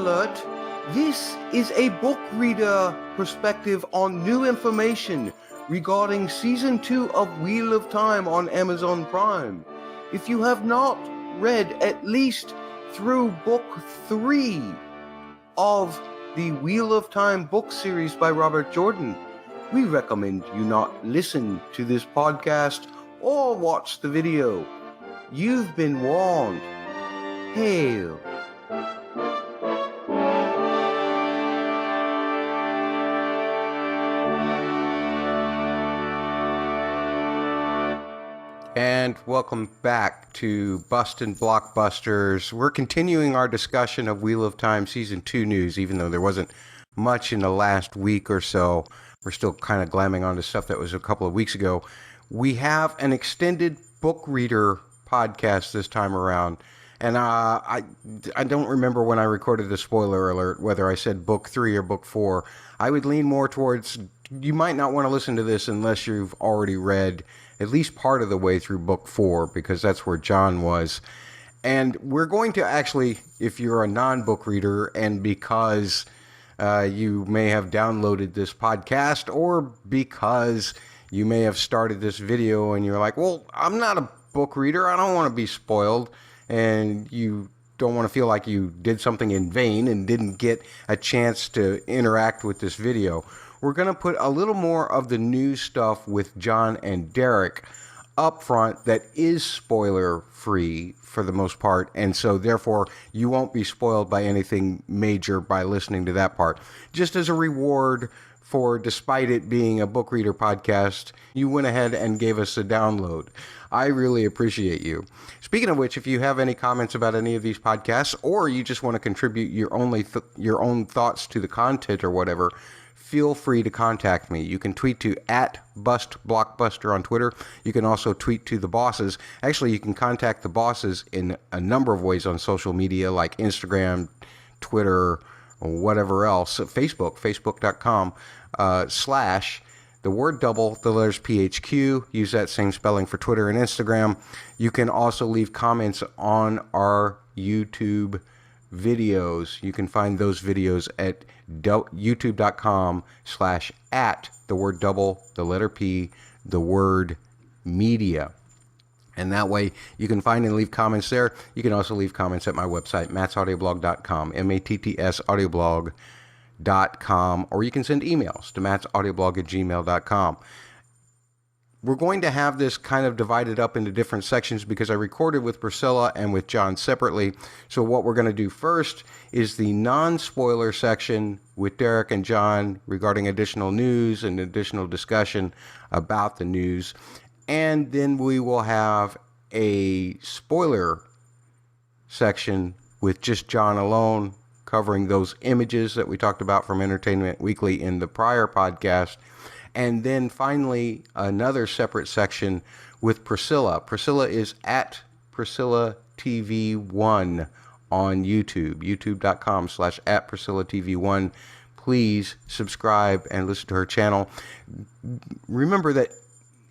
alert! This is a book reader perspective on new information regarding Season 2 of Wheel of Time on Amazon Prime. If you have not read at least through Book 3 of the Wheel of Time book series by Robert Jordan, we recommend you not listen to this podcast or watch the video. You've been warned. Hail. And welcome back to Bustin' Blockbusters. We're continuing our discussion of Wheel of Time Season 2 news, even though there wasn't much in the last week or so. We're still kind of glamming on to stuff that was a couple of weeks ago. We have an extended book reader podcast this time around. And I don't remember when I recorded the spoiler alert, whether I said Book 3 or Book 4. I would lean more towards, you might not want to listen to this unless you've already read at least part of the way through Book 4, because that's where John was. And we're going to actually, if you're a non-book reader, and because you may have downloaded this podcast, or because you may have started this video and you're like, well, I'm not a book reader, I don't want to be spoiled, and you don't want to feel like you did something in vain and didn't get a chance to interact with this video. We're going to put a little more of the news stuff with John and Derek up front that is spoiler free for the most part, and so therefore you won't be spoiled by anything major by listening to that part. Just as a reward for, despite it being a book reader podcast, you went ahead and gave us a download. I really appreciate you. Speaking of which, if you have any comments about any of these podcasts, or you just want to contribute your own thoughts to the content or whatever, feel free to contact me. You can tweet to @BustBlockbuster on Twitter. You can also tweet to the bosses. Actually, you can contact the bosses in a number of ways on social media, like Instagram, Twitter, or whatever else. Facebook, facebook.com / the word double, the letters PHQ. Use that same spelling for Twitter and Instagram. You can also leave comments on our YouTube videos. You can find those videos at youtube.com / the word double, the letter P, the word media. And that way you can find and leave comments there. You can also leave comments at my website, mattsaudioblog.com, MATTS audioblog.com, or you can send emails to mattsaudioblog@gmail.com. We're going to have this kind of divided up into different sections because I recorded with Priscila and with John separately. So what we're going to do first is the non-spoiler section with Derek and John regarding additional news and additional discussion about the news. And then we will have a spoiler section with just John alone, covering those images that we talked about from Entertainment Weekly in the prior podcast. And then finally, another separate section with Priscila. Priscila is at PriscillaTV1 on YouTube, youtube.com / @PriscillaTV1. Please subscribe and listen to her channel. Remember that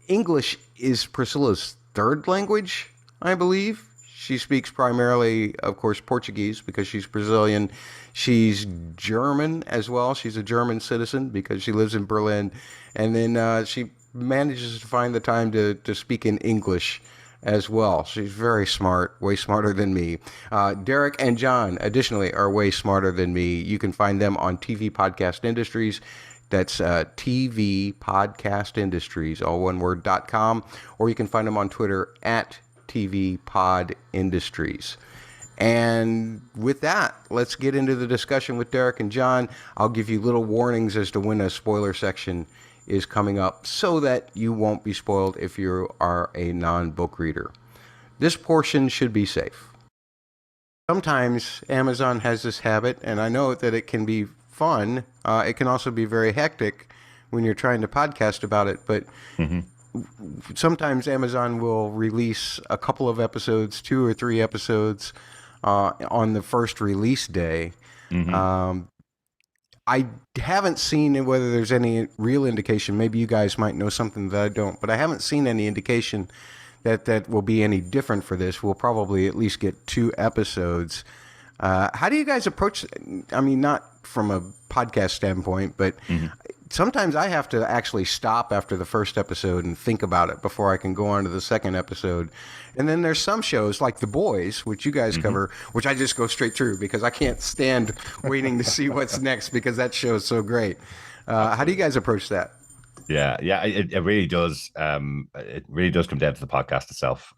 English is Priscilla's third language, I believe. She speaks primarily, of course, Portuguese because she's Brazilian. She's German as well. She's a German citizen because she lives in Berlin. And then she manages to find the time to speak in English as well. She's very smart, way smarter than me. Derek and John, additionally, are way smarter than me. You can find them on TV Podcast Industries. That's TV Podcast Industries, all one word, .com. Or you can find them on Twitter at TV Pod Industries. And with that, let's get into the discussion with Derek and John. I'll give you little warnings as to when a spoiler section is coming up so that you won't be spoiled if you are a non-book reader. This portion should be safe. Sometimes Amazon has this habit, and I know that it can be fun. It can also be very hectic when you're trying to podcast about it, but sometimes Amazon will release a couple of episodes, 2 or 3 episodes, on the first release day. I haven't seen whether there's any real indication. Maybe you guys might know something that I don't, but I haven't seen any indication that will be any different for this. We'll probably at least get 2 episodes How do you guys approach? I mean, not from a podcast standpoint, but sometimes I have to actually stop after the first episode and think about it before I can go on to the second episode. And then there's some shows like The Boys, which you guys cover, which I just go straight through because I can't stand waiting to see what's next because that show is so great. How do you guys approach that? Yeah, it really does. It really does come down to the podcast itself.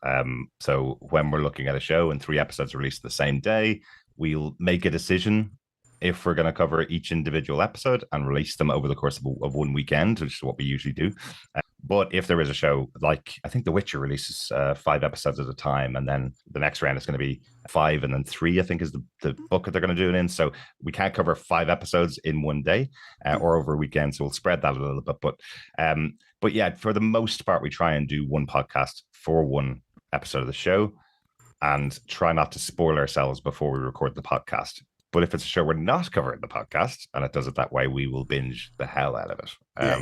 So when we're looking at a show and 3 episodes are released the same day, we'll make a decision if we're going to cover each individual episode and release them over the course of one weekend, which is what we usually do. But if there is a show, like I think The Witcher releases 5 episodes at a time, and then the next round is going to be 5 and then 3, I think is the book that they're going to do it in. So we can't cover 5 episodes in one day or over a weekend. So we'll spread that a little bit. But yeah, for the most part, we try and do one podcast for one episode of the show and try not to spoil ourselves before we record the podcast. But if it's a show we're not covering the podcast and it does it that way, we will binge the hell out of it.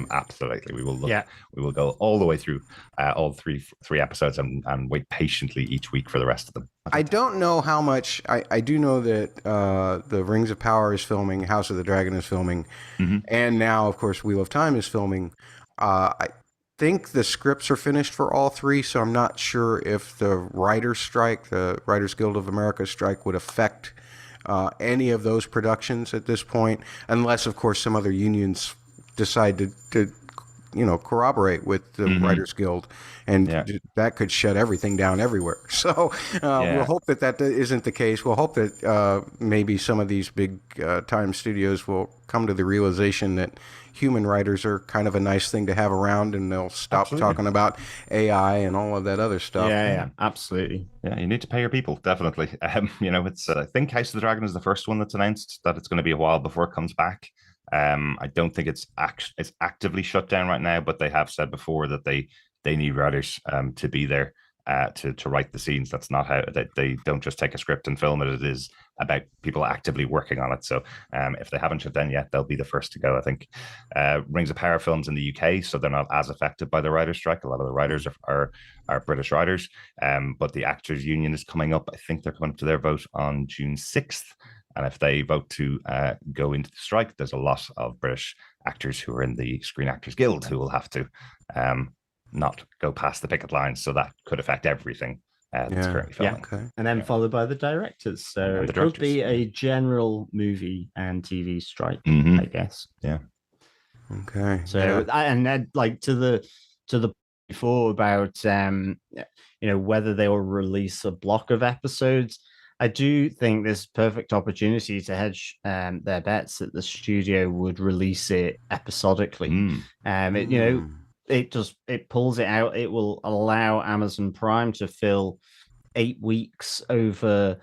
Absolutely. We will look. Yeah. We will go all the way through all three episodes and wait patiently each week for the rest of them. I don't know how much. I do know that the Rings of Power is filming, House of the Dragon is filming, and now, of course, Wheel of Time is filming. I think the scripts are finished for all 3, so I'm not sure if the writer's strike, the Writers Guild of America strike, would affect any of those productions at this point, unless, of course, some other unions decide to corroborate with the Writers Guild, and that could shut everything down everywhere. So we'll hope that isn't the case. We'll hope that maybe some of these big time studios will come to the realization that human writers are kind of a nice thing to have around, and they'll stop talking about AI and all of that other stuff. Yeah, absolutely. Yeah, you need to pay your people, definitely. It's I think House of the Dragon is the first one that's announced that it's going to be a while before it comes back. I don't think it's actively shut down right now, but they have said before that they need writers to be there to write the scenes. That's not how they don't just take a script and film it. It is about people actively working on it. So if they haven't shut down yet, they'll be the first to go, I think. Rings of Power films in the UK, so they're not as affected by the writer's strike. A lot of the writers are British writers, but the Actors Union is coming up. I think they're coming up to their vote on June 6th. And if they vote to go into the strike, there's a lot of British actors who are in the Screen Actors Guild who will have to not go past the picket lines. So that could affect everything that's currently filming. Yeah. Okay. And then followed by the directors. So it could be a general movie and TV strike, I guess. Yeah. Okay. So and then to the before about whether they will release a block of episodes. I do think there's perfect opportunity to hedge their bets that the studio would release it episodically. It pulls it out. It will allow Amazon Prime to fill 8 weeks over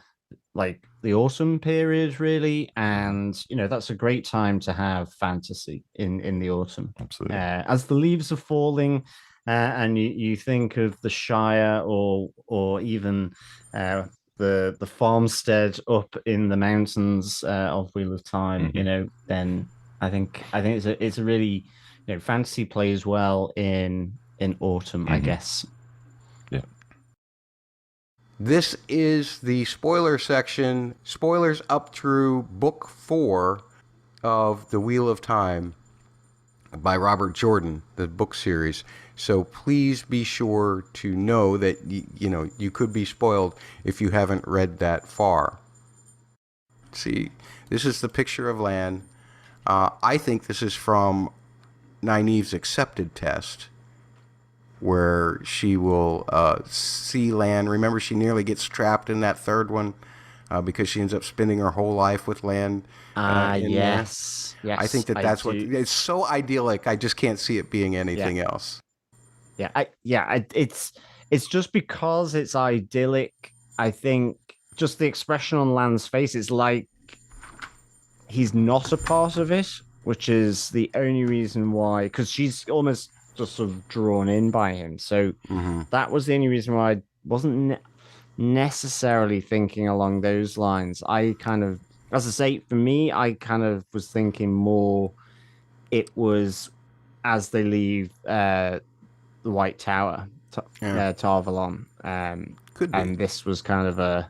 the autumn period, really, and that's a great time to have fantasy in the autumn. Absolutely. As the leaves are falling, and you think of the Shire or even the farmstead up in the mountains of Wheel of Time, then I think it's a really fantasy plays well in autumn, I guess. Yeah. This is the spoiler section. Spoilers up through book 4 of The Wheel of Time by Robert Jordan, the book series. So please be sure to know that you could be spoiled if you haven't read that far. See, this is the picture of Lan. I think this is from Nynaeve's accepted test, where she will see Lan. Remember, she nearly gets trapped in that third one because she ends up spending her whole life with Lan. Yes. I think that's what it's so idyllic. I just can't see it being anything else. It's just because it's idyllic. I think just the expression on Lan's face, it's like he's not a part of it, which is the only reason why, because she's almost just sort of drawn in by him. So that was the only reason why I wasn't necessarily thinking along those lines. I kind of, as I say, for me, I kind of was thinking more it was as they leave the White Tower, Tar Valon. And this was kind of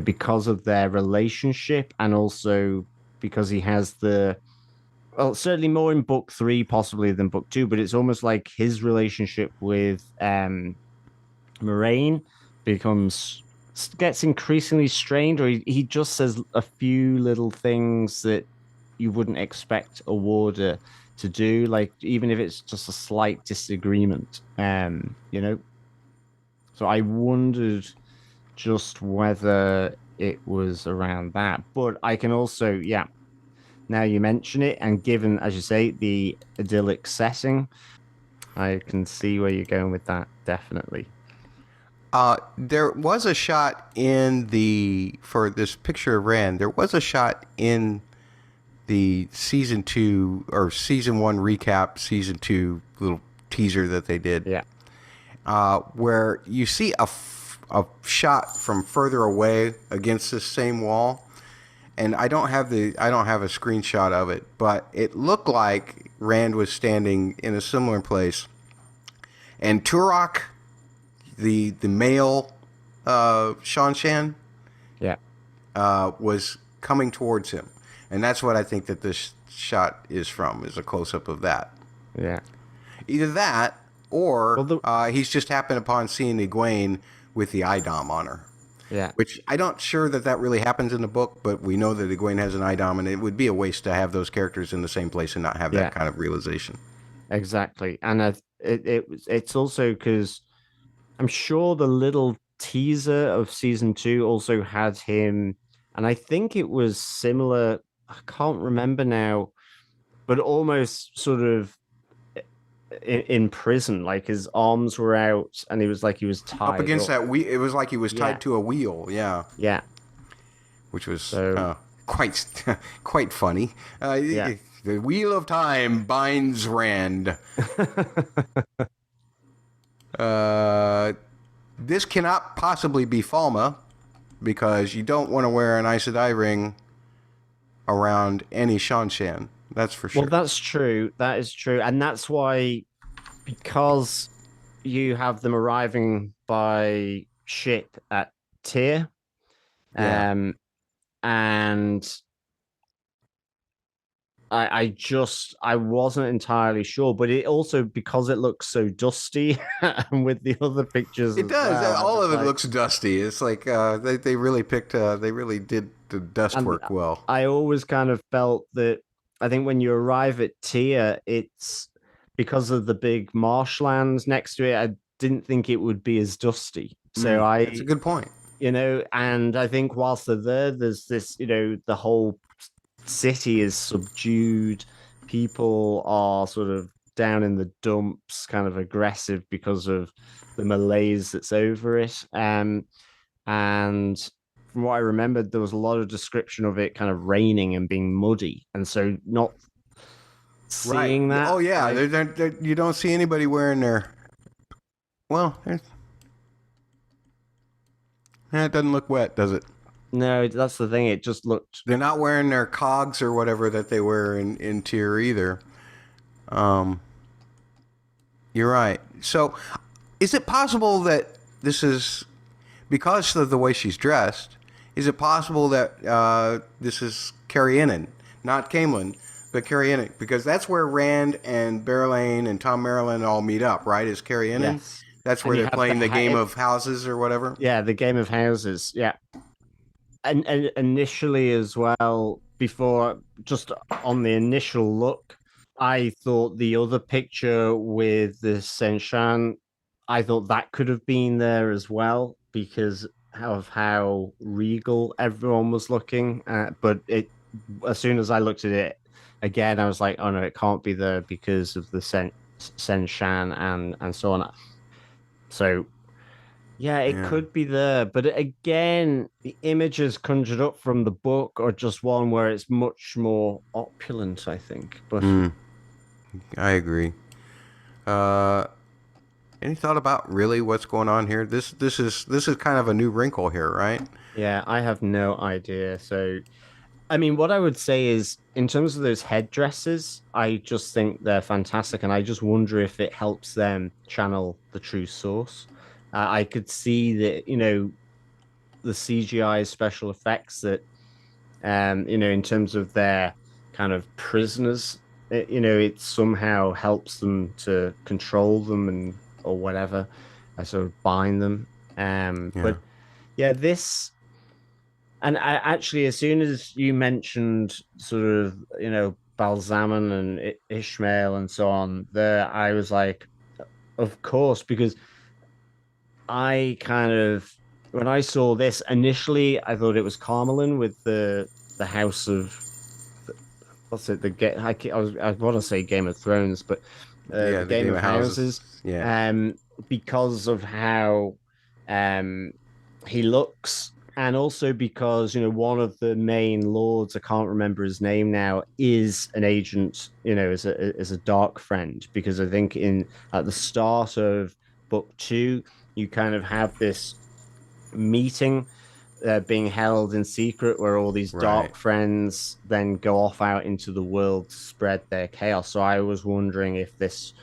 because of their relationship, and also because he has well, certainly more in book 3 possibly than book 2, but it's almost like his relationship with Moiraine gets increasingly strained, or he just says a few little things that you wouldn't expect a warder to do, like even if it's just a slight disagreement. So I wondered just whether it was around that. But I can also, yeah, now you mention it, and given, as you say, the idyllic setting, I can see where you're going with that, definitely. There was a shot for this picture of Rand, there was a shot in the season 2 or season 1 recap, season 2 little teaser that they did. Yeah. Where you see a shot from further away against this same wall. And I don't have a screenshot of it, but it looked like Rand was standing in a similar place. And Turok, the male Shan, yeah, was coming towards him. And that's what I think that this shot is from, is a close-up of that. Yeah. Either that, or he's just happened upon seeing Egwene with the IDOM on her. Yeah. Which I don't sure that really happens in the book, but we know that Egwene has an IDOM, and it would be a waste to have those characters in the same place and not have that kind of realization. Exactly. And it's also because I'm sure the little teaser of season 2 also had him, and I think it was similar, I can't remember now, but almost sort of in prison, like his arms were out and he was tied up against that wheel. It was like he was tied to a wheel. Yeah. Which was quite funny. The wheel of time binds Rand. This cannot possibly be Falma, because you don't want to wear an Aes Sedai ring around any Shan. That's for sure. Well, that's true. That is true. And that's why, because you have them arriving by ship at Tyr, and I wasn't entirely sure, but it also, because it looks so dusty and with the other pictures, it does. All of it looks dusty. It's like they really did the dust work well. I always kind of felt that, I think when you arrive at Tyr, it's because of the big marshlands next to it. I didn't think it would be as dusty. So that's a good point. And I think whilst they're there, there's this, the whole city is subdued. People are sort of down in the dumps, kind of aggressive because of the malaise that's over it. And from what I remembered, there was a lot of description of it kind of raining and being muddy, and so not seeing that. Oh yeah, you don't see anybody wearing their. Well, it doesn't look wet, does it? No, that's the thing. It just looked. They're not wearing their cogs or whatever that they wear in Tyr either. You're right. So, is it possible that this is because of the way she's dressed? Is it possible that this is Carrie-Annan, not Caemlyn, but Carrie-Annan? Because that's where Rand and Berelain and Tom Merrilin all meet up, right? Is Carrie-Annan? Yes. That's where they're playing the game of houses or whatever? Yeah, the game of houses, yeah. And initially as well, before, just on the initial look, I thought the other picture with the Senshan, I thought that could have been there as well, because of how regal everyone was looking. But as soon as I looked at it again, I was like, oh no, it can't be there because of the Senshan and so on. So yeah, it could be there. But again, the images conjured up from the book are just one where it's much more opulent, I think. But I agree. Any thought about really what's going on here? This is kind of a new wrinkle here, right? Yeah, I have no idea. So, I mean, what I would say is, in terms of those headdresses, I just think they're fantastic, and I just wonder if it helps them channel the true source. I could see that, the CGI special effects that, in terms of their kind of prisoners, it somehow helps them to control them or whatever, sort of bind them. But yeah, this. And actually, as soon as you mentioned sort of, Balzaman and Ishmael and so on, there, I was like, of course, because I kind of, when I saw this initially, I thought it was Carmelin with the House of, what's it? I want to say Game of Thrones, but the Game of Houses. Yeah. Because of how he looks, and also because one of the main lords, I can't remember his name now, is an agent, as a dark friend. Because I think at the start of book 2, you kind of have this meeting being held in secret where all these dark friends then go off out into the world to spread their chaos. So I was wondering if this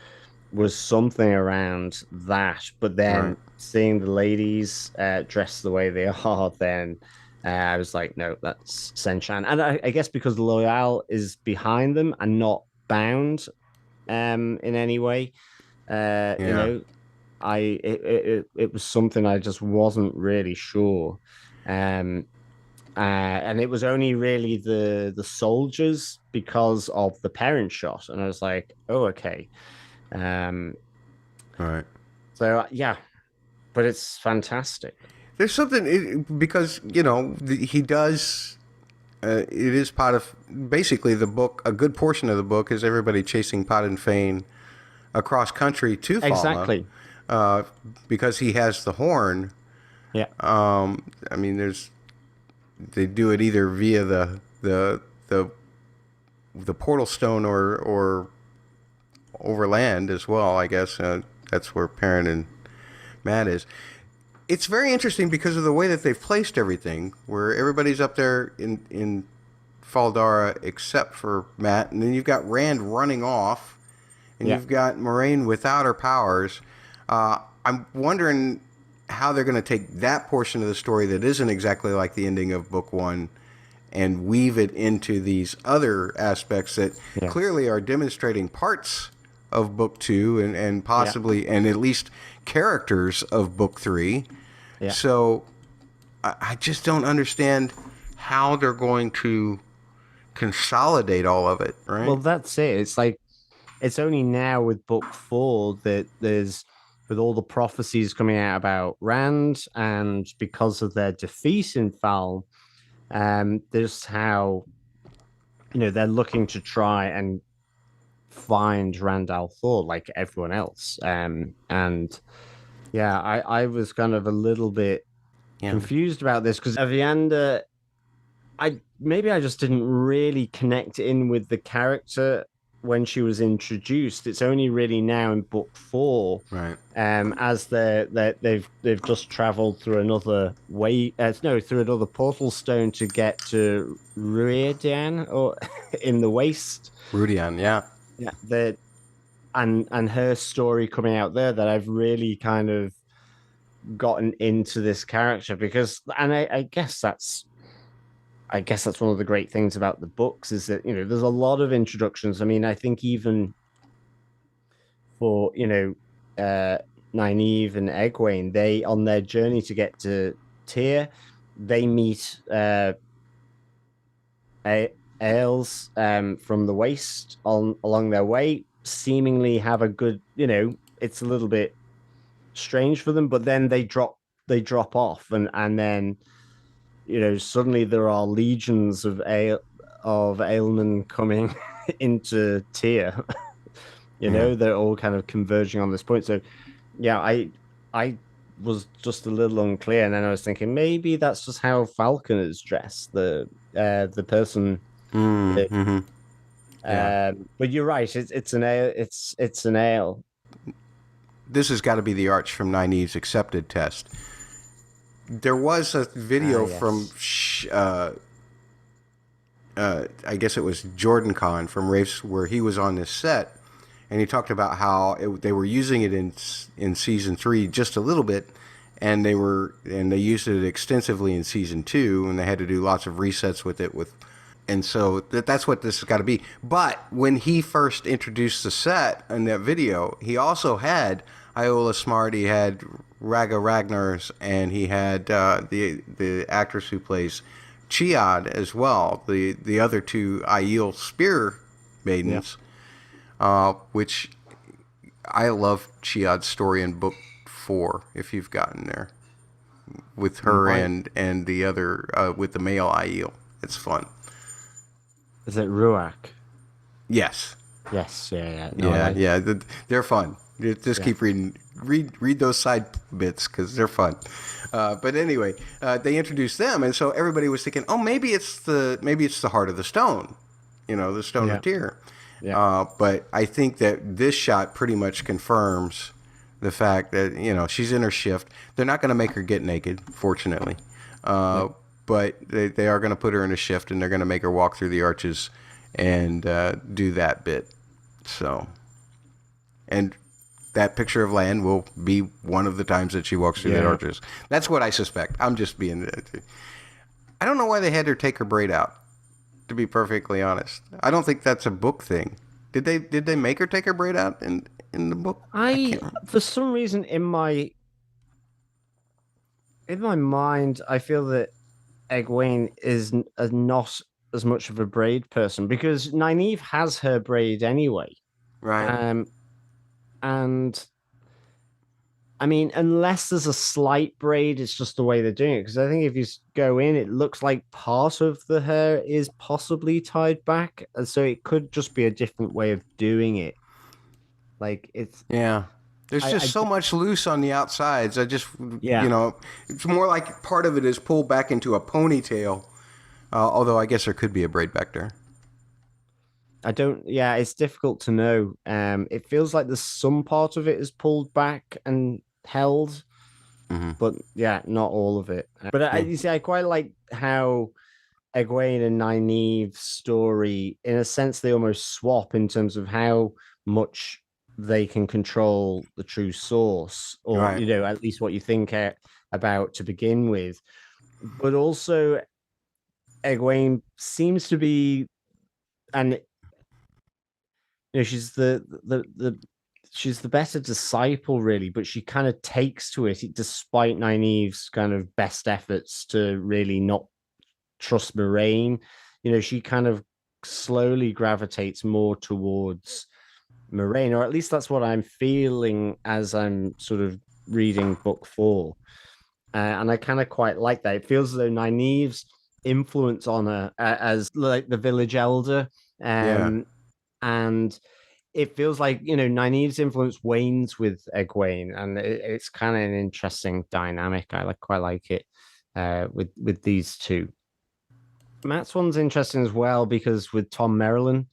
was something around that, but then seeing the ladies dressed the way they are, then I was like, no, that's Senchan. And I guess because Loial is behind them and not bound in any way, it was something I just wasn't really sure. And it was only really the soldiers because of the Perrin shot, and I was like, oh, okay. So yeah, but it's fantastic. There's something because he does. It is part of basically the book. A good portion of the book is everybody chasing Pot and Fane across country to Falma. Exactly. Because he has the horn. Yeah. I mean, they do it either via the portal stone or overland as well, I guess. That's where Perrin and Matt is. It's very interesting because of the way that they've placed everything, where everybody's up there in Faldara except for Matt, and then you've got Rand running off, and you've got Moiraine without her powers. I'm wondering how they're going to take that portion of the story that isn't exactly like the ending of book 1 and weave it into these other aspects that clearly are demonstrating parts of book 2 and possibly and at least characters of book 3. So I just don't understand how they're going to consolidate all of it, right? Well, that's it. It's like it's only now with book 4 that there's, with all the prophecies coming out about Rand, and because of their defeat in Fal, there's how they're looking to try and find Rand al'Thor like everyone else. And I was kind of a little bit confused about this because Avienda, I just didn't really connect in with the character when she was introduced. It's only really now in book 4, as they've just traveled through another through another portal stone to get to Ruidian, or in the Waste. Rudian, and her story coming out there, that I've really kind of gotten into this character because, and I guess that's one of the great things about the books is that there's a lot of introductions. I mean, I think even for Nynaeve and Egwene, they, on their journey to get to Tyr, they meet Ails from the Waste along their way, seemingly have a good, it's a little bit strange for them, but then they drop off, and then suddenly there are legions of Ailmen coming into Tyr. They're all kind of converging on this point. So I was just a little unclear, and then I was thinking maybe that's just how Falcon is dressed, the person. But you're right, it's an ale. It's an ale. This has got to be the Arch from Nynaeve's accepted test. There was a video from, I guess it was Jordan Con from Rafe's, where he was on this set, and he talked about how they were using it in season 3 just a little bit, and they used it extensively in season 2, and they had to do lots of resets with it and so that's what this has got to be. But when he first introduced the set in that video, he also had Iola Smart, he had Raga Ragnars, and he had the actress who plays Chiad as well, the other two Aiel spear maidens, which I love Chiad's story in book 4, if you've gotten there, with her and the other, with the male Aiel. It's fun. Is it Ruach? Yes. Yes, yeah. No, they're fun. Just keep reading. Read those side bits because they're fun. But anyway, they introduced them, and so everybody was thinking, oh, maybe it's the Heart of the Stone, the Stone of Tyr. Yeah. But I think that this shot pretty much confirms the fact that she's in her shift. They're not going to make her get naked, fortunately. But they are going to put her in a shift, and they're going to make her walk through the arches and do that bit. So, and that picture of land will be one of the times that she walks through the arches. That's what I suspect. I'm just being... I don't know why they had her take her braid out, to be perfectly honest. I don't think that's a book thing. Did they make her take her braid out in the book? For some reason, in my mind, I feel that Egwene is not as much of a braid person because Nynaeve has her braid anyway. Right. And I mean, unless there's a slight braid, it's just the way they're doing it. Because I think if you go in, it looks like part of the hair is possibly tied back. And so it could just be a different way of doing it. Like it's... Yeah. There's just so much loose on the outsides. It's more like part of it is pulled back into a ponytail. Although I guess there could be a braid back there. It's difficult to know. It feels like there's some part of it is pulled back and held, but not all of it. But you see, I quite like how Egwene and Nynaeve's story, in a sense, they almost swap in terms of how much they can control the true source, or at least what you think about to begin with. But also, Egwene seems to be, and she's she's the better disciple, really. But she kind of takes to it, despite Nynaeve's kind of best efforts to really not trust Moiraine. She kind of slowly gravitates more towards Moiraine, or at least that's what I'm feeling as I'm sort of reading book 4. And I kind of quite like that. It feels as though Nynaeve's influence on her as like the village elder, and it feels like Nynaeve's influence wanes with Egwene, and it's kind of an interesting dynamic. I quite like it with these two. Matt's one's interesting as well because with Tom Merrilin,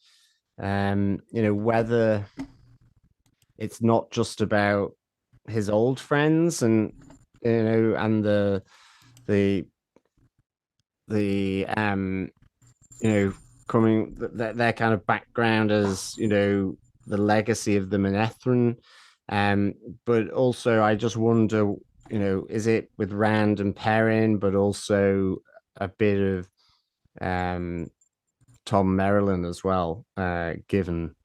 whether it's not just about his old friends and and the coming their kind of background as the legacy of the Manethran, but also I just wonder is it with Rand and Perrin, but also a bit of Tom Merrilin as well, given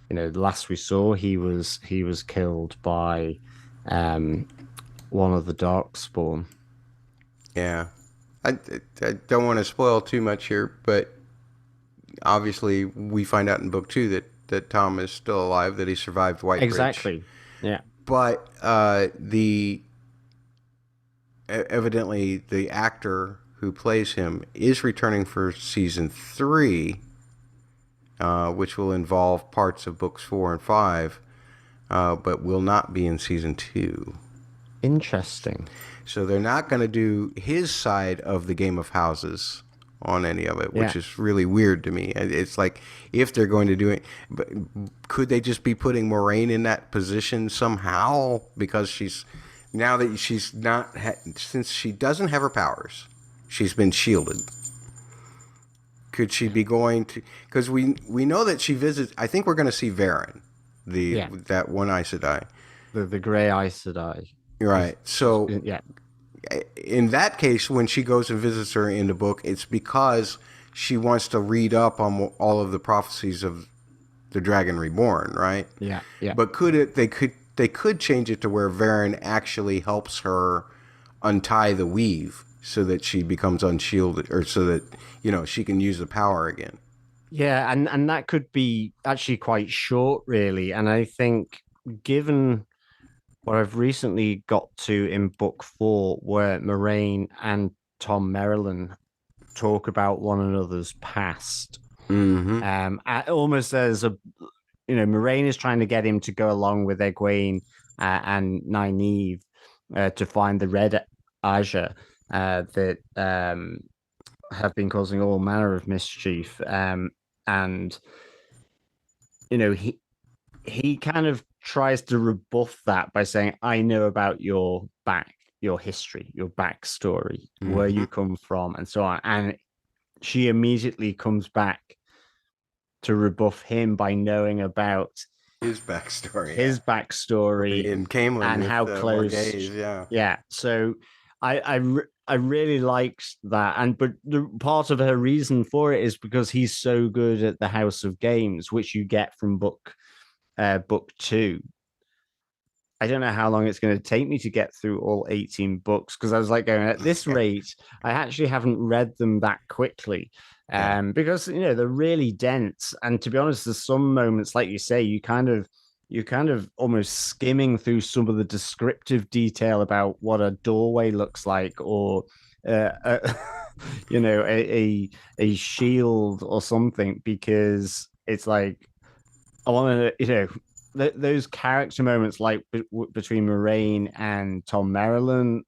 the last we saw he was killed by one of the Darkspawn. I don't want to spoil too much here, but obviously we find out in book 2 that Tom is still alive, that he survived Whitebridge. Exactly. Yeah. But evidently the actor who plays him is returning for season 3, which will involve parts of books 4 and 5, but will not be in season 2. Interesting. So they're not going to do his side of the Game of Houses on any of it, which is really weird to me. It's like, if they're going to do it, but could they just be putting Moiraine in that position somehow? Because now that she's not, since she doesn't have her powers, she's been shielded. Could she be going to, because we know that she visits, I think we're going to see Varen, that one Aes Sedai. The Grey Aes Sedai. Right. So Yeah. in that case, when she goes and visits her in the book, it's because she wants to read up on all of the prophecies of the Dragon Reborn, right? Yeah. Yeah. But they could change it to where Varen actually helps her untie the weave so that she becomes unshielded, or so that she can use the power again. Yeah, and that could be actually quite short, really. And I think, given what I've recently got to in book 4, where Moiraine and Tom Merrilin talk about one another's past, Mm-hmm. almost as Moiraine is trying to get him to go along with Egwene and Nynaeve to find the Red Aja that have been causing all manner of mischief. And he kind of tries to rebuff that by saying, I know about your history, your backstory, where you come from, and so on. And she immediately comes back to rebuff him by knowing about His backstory. in Camelin and with, how close. Morgase, yeah. So I really liked that, but the part of her reason for it is because he's so good at the House of Games, which you get from book 2. I don't know how long it's going to take me to get through all 18 books, because I was like, going, at this rate, I actually haven't read them that quickly. Because they're really dense, and to be honest, there's some moments, like you say, you kind of almost skimming through some of the descriptive detail about what a doorway looks like, or a shield or something, because it's like, I want to those character moments, like between Moiraine and Tom Merrilin,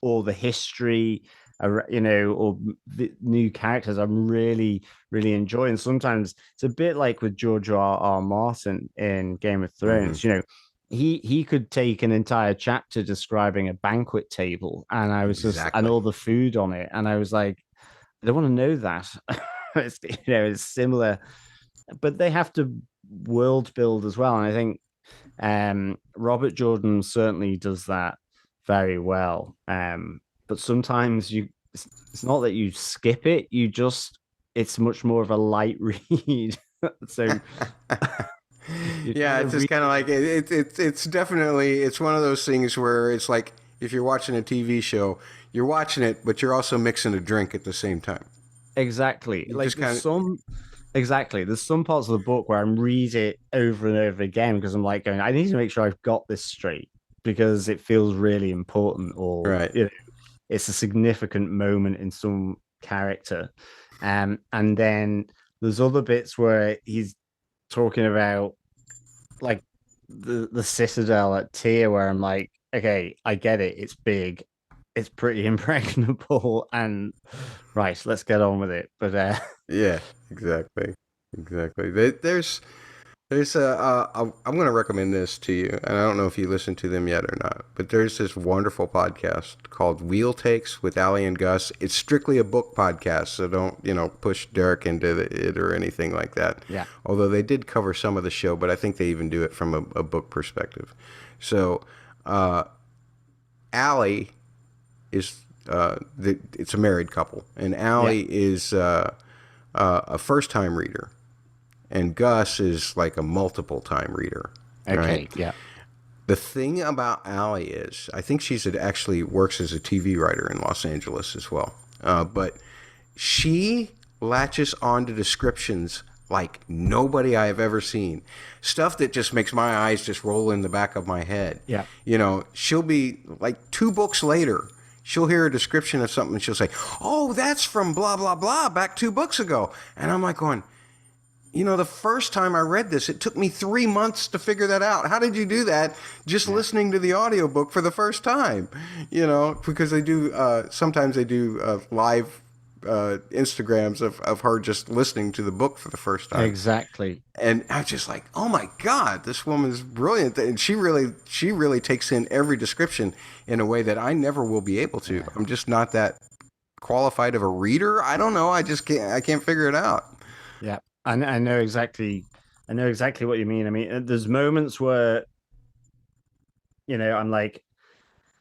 or the history, or the new characters, I'm really, really enjoying. Sometimes it's a bit like with George R. Martin in Game of Thrones. He could take an entire chapter describing a banquet table, and I was and all the food on it, and I was like, I don't want to know that. It's similar, but they have to world build as well, and I think Robert Jordan certainly does that very well. But sometimes it's not that you skip it, it's much more of a light read. So yeah, it's just kind of like it's definitely, it's one of those things where it's like, if you're watching a TV show, you're watching it, but you're also mixing a drink at the same time. Exactly. Exactly. There's some parts of the book where I'm read it over and over again, because I'm like going, I need to make sure I've got this straight, because it feels really important, or right. It's a significant moment in some character. And then there's other bits where he's talking about, like, the Citadel at Tyr, where I'm like, okay, I get it. It's big. It's pretty impregnable, and right, let's get on with it. But yeah, exactly. There's I'm going to recommend this to you, and I don't know if you listened to them yet or not, but there's this wonderful podcast called Wheel Takes with Ali and Gus. It's strictly a book podcast, so don't push Derek into it or anything like that. Yeah. Although they did cover some of the show, but I think they even do it from a book perspective. So Ali is it's a married couple, and Ali is a first-time reader, and Gus is like a multiple-time reader. Okay, right? yeah. The thing about Ali is, I think actually works as a TV writer in Los Angeles as well, but she latches on to descriptions like nobody I have ever seen. Stuff that just makes my eyes just roll in the back of my head. Yeah. She'll be like 2 books later, she'll hear a description of something and she'll say, oh, that's from blah, blah, blah, back 2 books ago. And I'm like going, the first time I read this, it took me 3 months to figure that out. How did you do that just listening to the audiobook for the first time? Because they do, sometimes they do live Instagrams of her just listening to the book for the first time. Exactly. And I'm just like, oh my God, this woman's brilliant. And she really takes in every description in a way that I never will be able to. I'm just not that qualified of a reader. I don't know. I can't figure it out. Yeah. I know exactly what you mean. I mean, there's moments where, I'm like,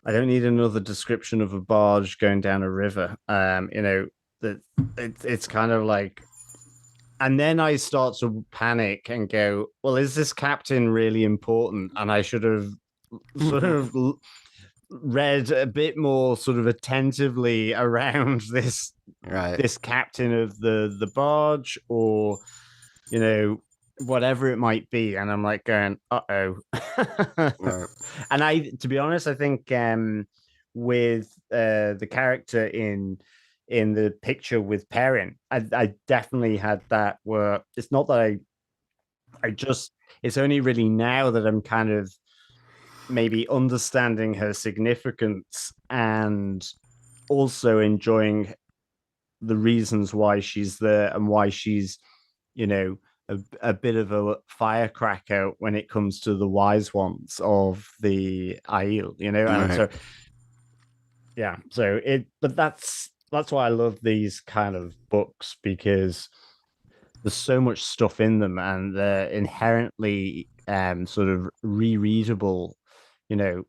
I don't need another description of a barge going down a river. That it's kind of like, and then I start to panic and go, well, is this captain really important? And I should have sort of read a bit more sort of attentively around this captain of the barge, or whatever it might be. And I'm like going, uh-oh. Right. And to be honest, I think with the character in the picture with Perrin, I definitely had that where it's not that it's only really now that I'm kind of maybe understanding her significance and also enjoying the reasons why she's there and why she's, a bit of a firecracker when it comes to the wise ones of the Aiel, and Right. but that's why I love these kind of books, because there's so much stuff in them and they're inherently sort of rereadable.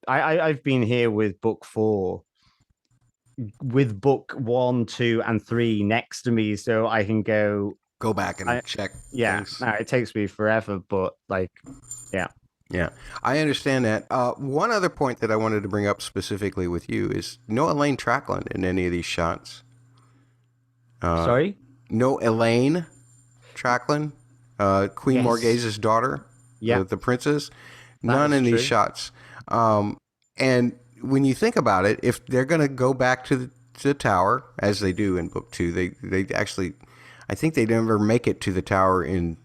I've been here with book 4, with book 1, 2, and 3 next to me, so I can go back and check things. No, it takes me forever, but Yeah, I understand that. One other point that I wanted to bring up specifically with you is no Elaine Trackland in any of these shots. Sorry? No Elaine Trackland, Queen Morghase's daughter, the princess. None in these shots. And when you think about it, if they're going to go back to the tower, as they do in book 2, they actually, I think they never make it to the tower in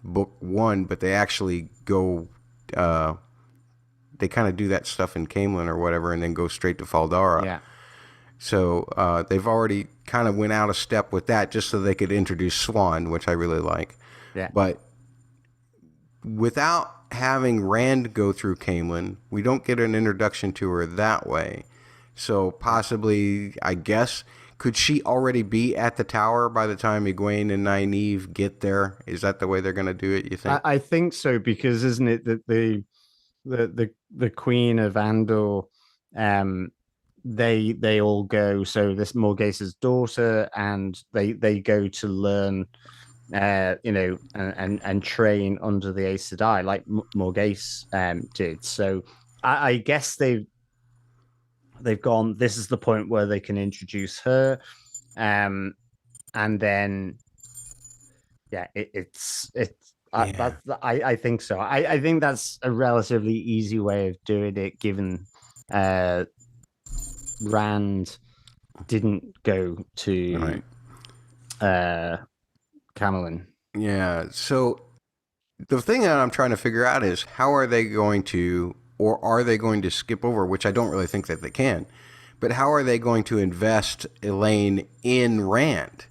book 1, but they actually go, they kind of do that stuff in Camelin or whatever, and then go straight to Faldara. Yeah. So they've already kind of went out of step with that just so they could introduce Swan, which I really like. Yeah. But without having Rand go through Camelin, we don't get an introduction to her that way. So possibly, I guess, could she already be at the tower by the time Egwene and Nynaeve get there? Is that the way they're going to do it, you think? I think so, because isn't it that the Queen of Andor, they all go, so this Morghase's daughter, and they go to learn and train under the Aes Sedai like Morghase did. So I guess they've gone, this is the point where they can introduce her, and then I think so. I think that's a relatively easy way of doing it, given Rand didn't go to Camelin. Yeah. So the thing that I'm trying to figure out is how are they going to, or are they going to skip over, which I don't really think that they can, but how are they going to invest Elaine in Rand?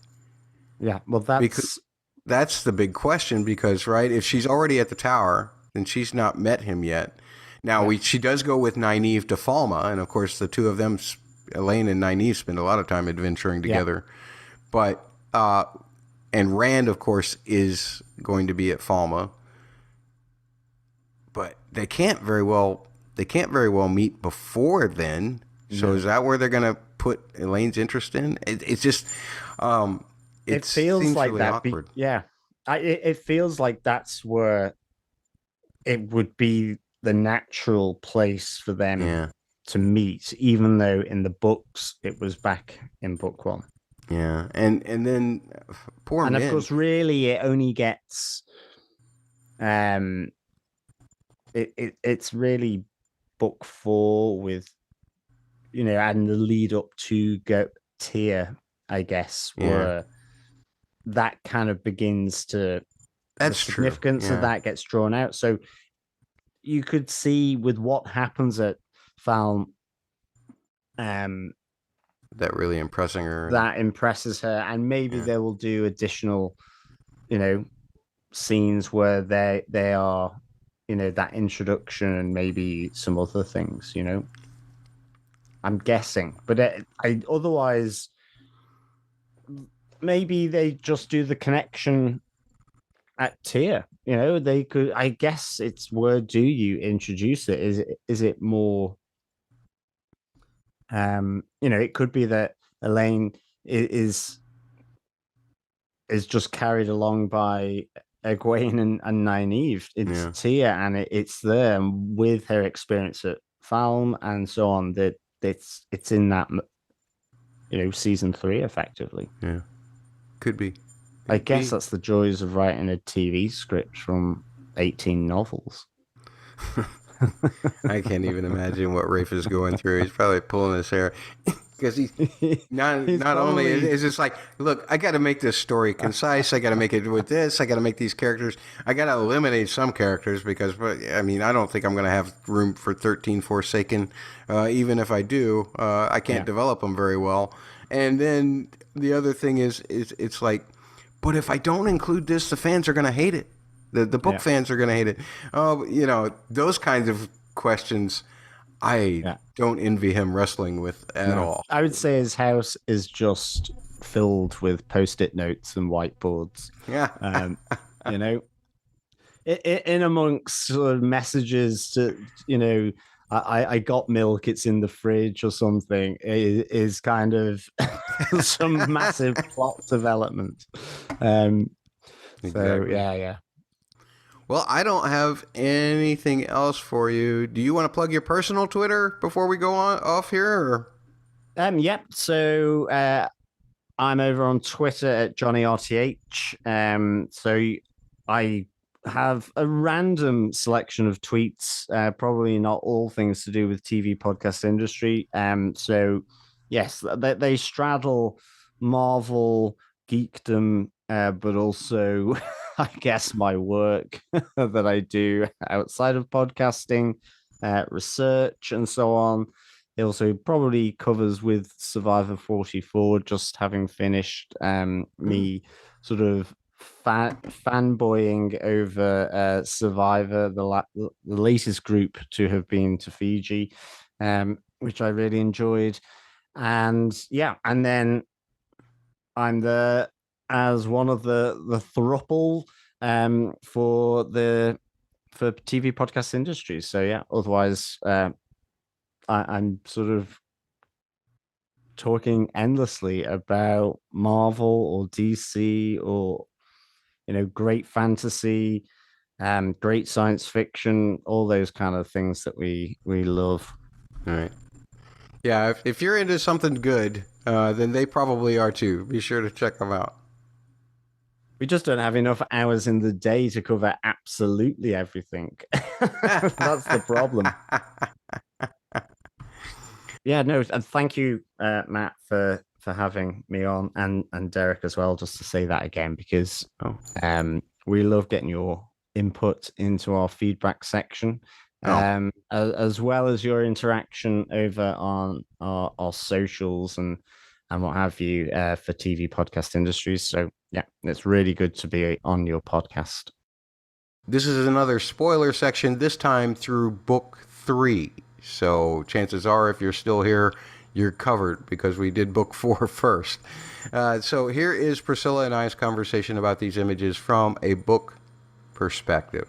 Yeah, well, that's the big question, because, right, if she's already at the tower, then she's not met him yet. Now, she does go with Nynaeve to Falma, and of course the two of them, Elaine and Nynaeve, spend a lot of time adventuring together. But and Rand, of course, is going to be at Falma. But they can't very well meet before then. So is that where they're going to put Elaine's interest in? It's just it feels like really that. awkward. It feels like that's where it would be the natural place for them to meet, even though in the books it was back in book 1. Yeah, and then poor Min. Of course, really, it only gets it's really book 4 with and the lead up to Tyr, I guess, where that kind of begins to the significance of that gets drawn out. So you could see with what happens at Falme, that really impressing her. That impresses her, and maybe they will do additional, scenes where they are, that introduction, and maybe some other things. I'm guessing, but otherwise, maybe they just do the connection at Tyr. They could. I guess it's where do you introduce it? Is it more It could be that Elaine is just carried along by Egwene and Nynaeve. It's here and it's there, and with her experience at Falm and so on, that it's in that season 3 effectively. Yeah, could be. I guess that's the joys of writing a TV script from 18 novels. I can't even imagine what Rafe is going through. He's probably pulling his hair because he's not only is it's like, look, I got to make this story concise. I got to make it with this. I got to make these characters. I got to eliminate some characters because, I mean, I don't think I'm going to have room for 13 Forsaken. Even if I do, I can't develop them very well. And then the other thing is it's like, but if I don't include this, the fans are going to hate it. The book fans are going to hate it. Oh, those kinds of questions I don't envy him wrestling with at all. I would say his house is just filled with Post-it notes and whiteboards. Yeah. In amongst sort of messages to, I got milk, it's in the fridge or something, is kind of some massive plot development. Exactly. So, yeah. Well, I don't have anything else for you. Do you want to plug your personal Twitter before we go off here? Or? Yep. So I'm over on Twitter at JohnnyRTH. So I have a random selection of tweets, probably not all things to do with TV podcast industry. So yes, they straddle Marvel geekdom, but also I guess my work that I do outside of podcasting, research and so on. It also probably covers with Survivor 44, just having finished me sort of fanboying over Survivor, the latest group to have been to Fiji, which I really enjoyed. And and then I'm there as one of the thruple for TV podcast industry. So otherwise I'm sort of talking endlessly about Marvel or DC or great fantasy, great science fiction, all those kind of things that we love. All right. Yeah, if you're into something good, then they probably are too. Be sure to check them out. We just don't have enough hours in the day to cover absolutely everything. That's the problem. Yeah, no, and thank you, Matt, for having me on, and Derek as well, just to say that again, because we love getting your input into our feedback section, as well as your interaction over on our socials and what have you for TV podcast industries. So it's really good to be on your podcast. This is another spoiler section, this time through book 3. So chances are, if you're still here, you're covered because we did book 4 first. So here is Priscila and I's conversation about these images from a book perspective.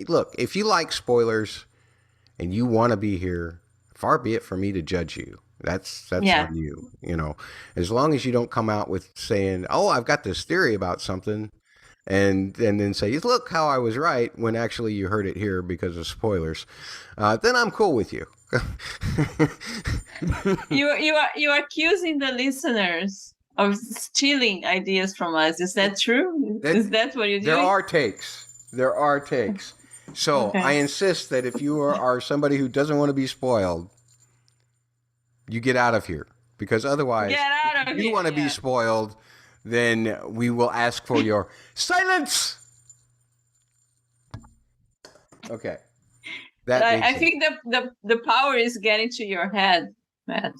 Look, if you like spoilers and you want to be here, far be it for me to judge you. That's on you. As long as you don't come out with saying, "Oh, I've got this theory about something," and then say, "Look how I was right," when actually you heard it here because of spoilers, then I'm cool with you. You are accusing the listeners of stealing ideas from us. Is that true? Is that what you're doing? There are takes. So I insist that if you are somebody who doesn't want to be spoiled, you get out of here, because otherwise, if you want to be spoiled, then we will ask for your silence. Okay. I think the power is getting to your head, Matt.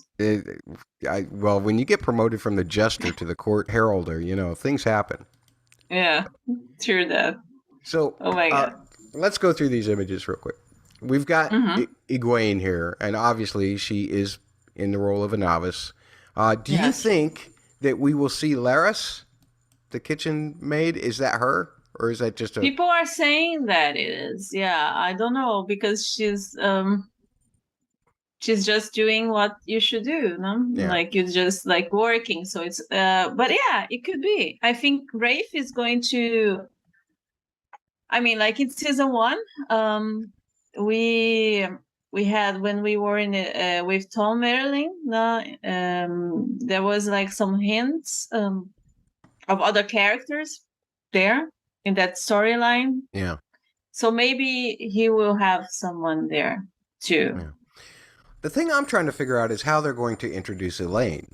Well, when you get promoted from the jester to the court heralder, things happen. Yeah, true that. So, oh my God. Let's go through these images real quick. We've got Egwene here, and obviously she is in the role of a novice. Do you think that we will see Laris, the kitchen maid? Is that her? Or is that just a... People are saying that it is. Yeah, I don't know, because she's she's just doing what you should do, no? Yeah. Like you're just like working. So it's but yeah, it could be. I think Rafe is going to, I mean, like in season 1, we had, when we were in with Tom Merlin, no, there was like some hints of other characters there in that storyline. Yeah. So maybe he will have someone there too. Yeah. The thing I'm trying to figure out is how they're going to introduce Elaine,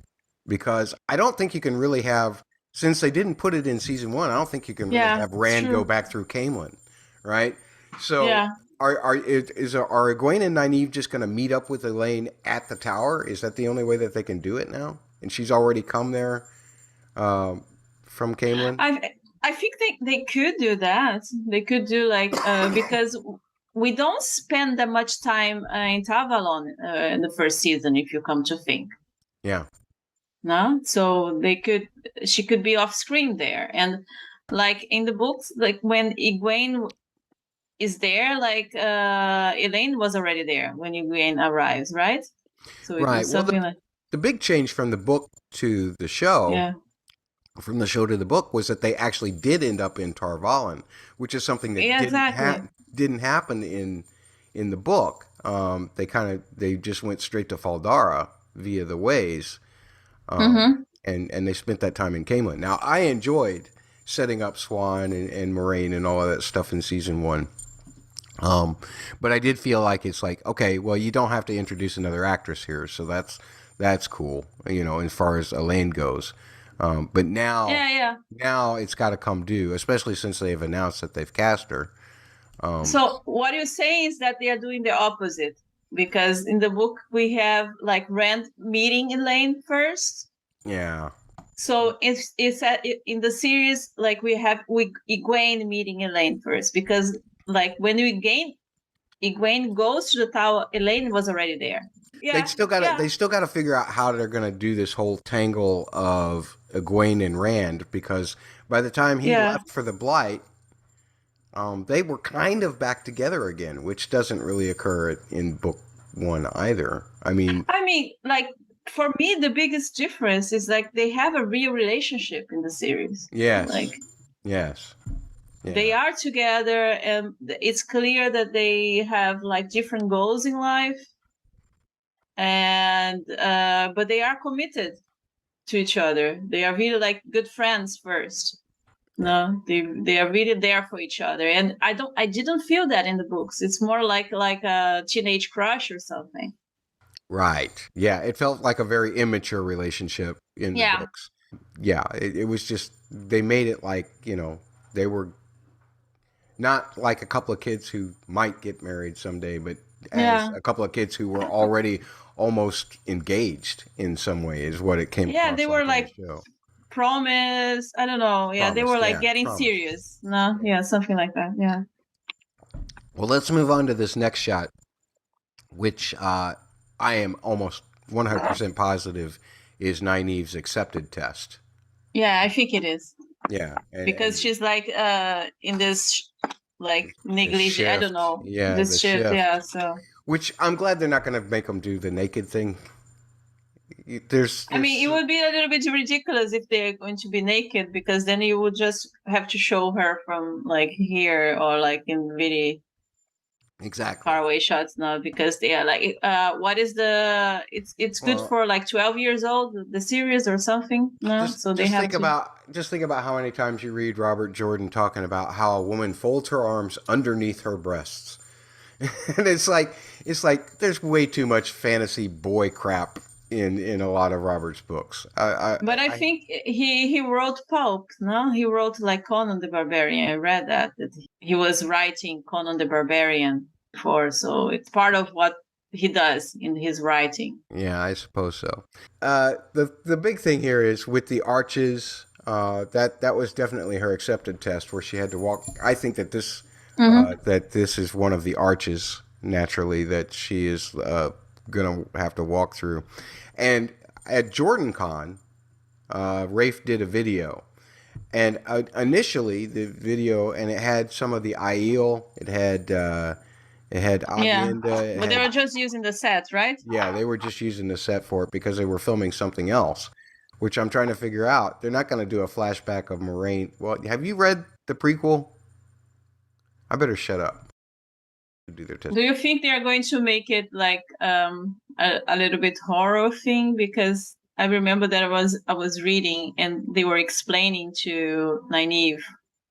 because I don't think you can really have, since they didn't put it in season 1, I don't think you can really have Rand go back through Camelin, right? So are Egwene and Nynaeve just going to meet up with Elaine at the tower? Is that the only way that they can do it now? And she's already come there from Camelin? I think they could do that. They could do like because we don't spend that much time in Tavalon in the first season, if you come to think. Yeah. No, so she could be off screen there, and like in the books, like when Egwene is there, like Elaine was already there when Egwene arrives, right? So it was something like the big change from the book to the show. Yeah. From the show to the book was that they actually did end up in Tar Valon, which is something that didn't happen in the book. They just went straight to Faldara via the ways, and they spent that time in Camelin. Now, I enjoyed setting up Swan and Moiraine and all of that stuff in season 1, but I did feel like it's like, okay, well, you don't have to introduce another actress here, so that's cool, as far as Elaine goes. But now it's got to come due, especially since they've announced that they've cast her. So what you say is that they are doing the opposite, because in the book we have like Rand meeting Elaine first. Yeah. So it's in the series, like we have Egwene meeting Elaine first, because like when Egwene goes to the tower, Elaine was already there. Yeah, they still got to figure out how they're going to do this whole tangle of Egwene and Rand, because by the time he left for the Blight, they were kind of back together again, which doesn't really occur in book 1 either. I mean, like for me, the biggest difference is like they have a real relationship in the series. Yes. Yes. Yeah. They are together, and it's clear that they have like different goals in life. And but they are committed to each other. They are really like good friends first. No, they are really there for each other, and I didn't feel that in the books. It's more like a teenage crush or something. Right. Yeah, it felt like a very immature relationship in the books. Yeah, it was just, they made it like, they were not like a couple of kids who might get married someday, but as a couple of kids who were already almost engaged in some way is what it came across. Yeah, they were like promise. I don't know. Yeah, they were like getting serious. No, something like that. Yeah. Well, let's move on to this next shot, which I am almost 100% positive is Nynaeve's accepted test. Yeah, I think it is. Yeah. Because she's like in this like negligee, I don't know. Yeah. This shift. Yeah. So. Which I'm glad they're not going to make them do the naked thing. I mean, it would be a little bit ridiculous if they're going to be naked, because then you would just have to show her from like here or like in really far away shots now, because they are like what is the it's good for like 12 years old, the series or something. No, so they have just think about how many times you read Robert Jordan talking about how a woman folds her arms underneath her breasts. And it's like there's way too much fantasy boy crap in a lot of Robert's books. I think he wrote pulp. No, he wrote like Conan the Barbarian. I read that he was writing Conan the Barbarian before, so it's part of what he does in his writing. Yeah, I suppose so. The big thing here is with the arches. That was definitely her accepted test, where she had to walk. I think that this. That this is one of the arches, naturally, that she is going to have to walk through. And at JordanCon, Rafe did a video. And initially, the video, and it had some of the Aiel, it It had Avienda. But they were just using the set, right? Yeah, they were just using the set for it because they were filming something else, which I'm trying to figure out. They're not going to do a flashback of Moiraine. Well, have you read the prequel? I better shut up. Do you think they are going to make it like a little bit horror thing? Because I remember that I was reading and they were explaining to Nynaeve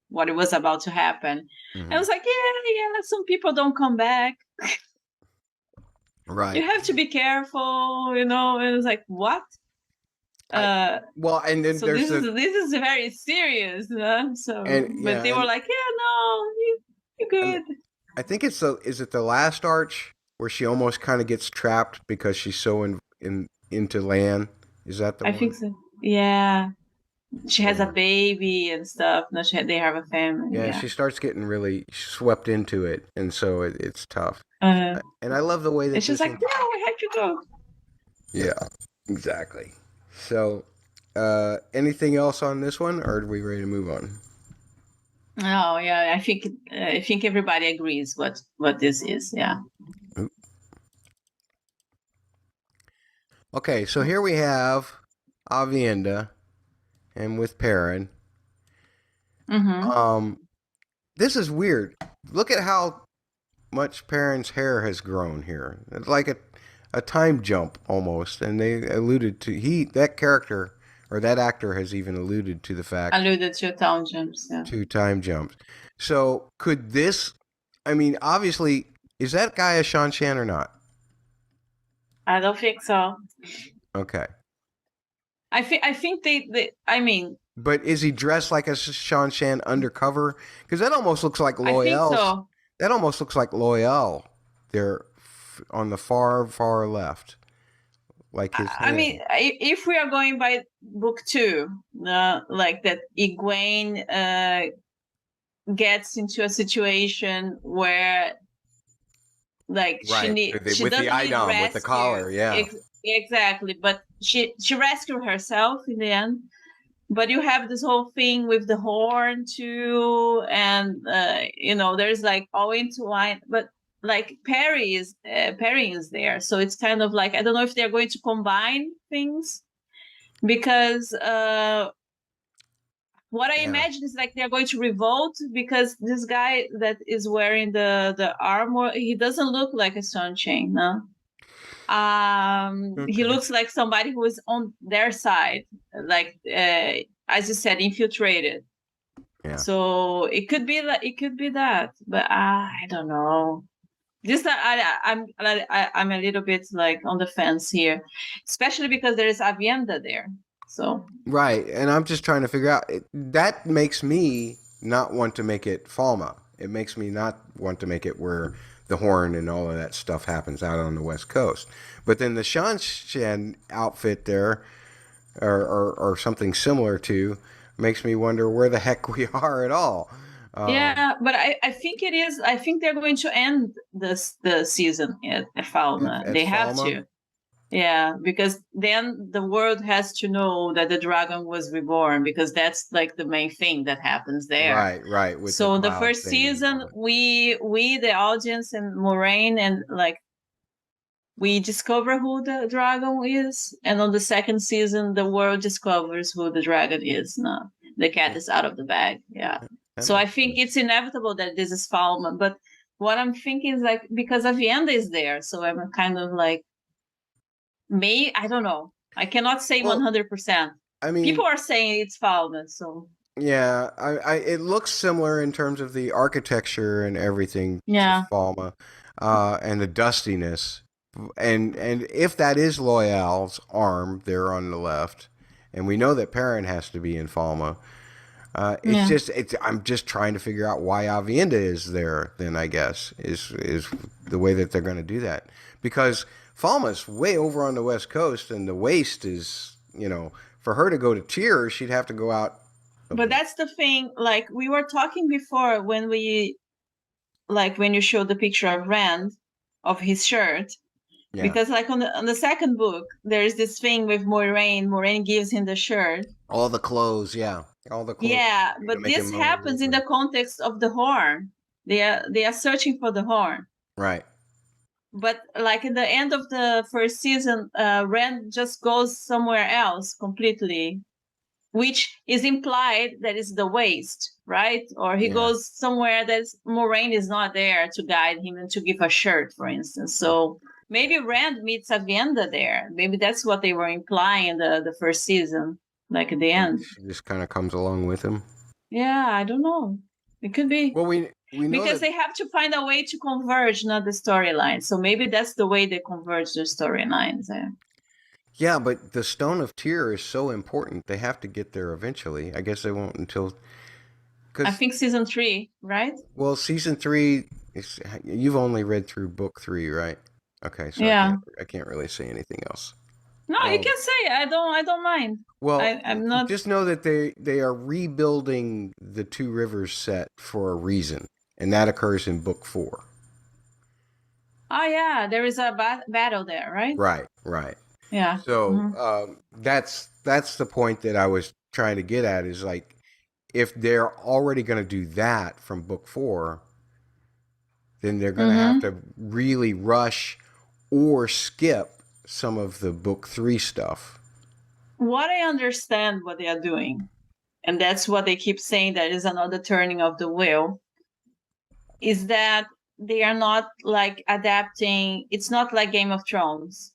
what it was about to happen. I was like, yeah, some people don't come back. Right. You have to be careful, And it was like, what? Well, and then so this is very serious, So, but they were like, no, you're good. I think is it the last arch where she almost kind of gets trapped because she's so into Lan? Is that the one? I think so. Yeah. She has a baby and stuff. No, they have a family. Yeah, she starts getting really swept into it, and so it's tough. And I love the way that she's like, no, we have to go. Yeah, exactly. So, anything else on this one, or are we ready to move on? Oh, yeah, I think everybody agrees what this is. Yeah. Okay, so here we have Avienda, and with Perrin. This is weird. Look at how much Perrin's hair has grown here. It's like a time jump almost, and they alluded to that character or that actor has even alluded to the fact alluded to time jumps. Yeah. To time jumps. So could this? I mean, obviously, is that guy a Shan or not? I don't think so. Okay. I think they. I mean. But is he dressed like a Shan undercover? Because that almost looks like Loial. I think so. That almost looks like Loial. There, on the far left, like his. I mean, if we are going by book 2, like that, Egwene gets into a situation where, like, right. she with doesn't the Gai'don, need with the collar, yeah. Exactly, but she rescued herself in the end. But you have this whole thing with the horn too, and there's like all intertwined. But like Perrin is there, so it's kind of like I don't know if they're going to combine things, because what I imagine is like they're going to revolt because this guy that is wearing the armor, he doesn't look like a Sunshine, no. He looks like somebody who is on their side, like as you said, infiltrated. Yeah. So it could be that, but I don't know. Just I'm a little bit like on the fence here, especially because there is Avienda there. So right, and I'm just trying to figure out that makes me not want to make it Falma. It makes me not want to make it where the horn and all of that stuff happens out on the West Coast. But then the Shan outfit there, or something similar to, makes me wonder where the heck we are at all. Yeah, but I think it is. I think they're going to end the season at Falma. They have to. Yeah, because then the world has to know that the dragon was reborn, because that's like the main thing that happens there. Right. So the first season, we the audience and Moiraine and like we discover who the dragon is, and on the second season, the world discovers who the dragon is. Now the cat is out of the bag. Yeah. So I think it's inevitable that this is Falma. But what I'm thinking is like because Avienda is there, so I'm kind of like. I don't know. I cannot say 100%. I mean, people are saying it's Falma, so. Yeah, it looks similar in terms of the architecture and everything. Yeah. To Falma, and the dustiness, and if that is Loial's arm there on the left, and we know that Perrin has to be in Falma. I'm just trying to figure out why Avienda is there. Then I guess is the way that they're going to do that, because Falma's way over on the West Coast, and the waste is, for her to go to Tyr, she'd have to go out. But that's the thing. Like we were talking before when you showed the picture of Rand, of his shirt, because like on the second book, there's this thing with Moiraine. Moiraine gives him the shirt. All the clothes, yeah. All the clothes. Yeah, but this happens in the context of the horn. They are searching for the horn. Right. But like in the end of the first season, Rand just goes somewhere else completely, which is implied that is the waste, right? Or he goes somewhere that Moiraine is not there to guide him and to give a shirt, for instance. So maybe Rand meets Avienda there. Maybe that's what they were implying in the first season, like at the end. She just kind of comes along with him. Yeah, I don't know. It could be. Well, we know because they have to find a way to converge, not the storyline. So maybe that's the way they converge the storylines. Yeah, but the Stone of Tyr is so important. They have to get there eventually. I guess they won't until. I think season 3, right? Well, season 3 is. You've only read through book 3, right? Okay, so yeah. I can't really say anything else. No, you can say. I don't mind. Well, I'm not. Just know that they are rebuilding the Two Rivers set for a reason, and that occurs in book 4. Oh yeah, there is a battle there, right? Right. Yeah. So that's the point that I was trying to get at is like if they're already going to do that from book 4, then they're going to have to really rush or skip some of the book 3 stuff. What I understand what they are doing, and that's what they keep saying, that is another turning of the wheel, is that they are not like adapting. It's not like Game of Thrones.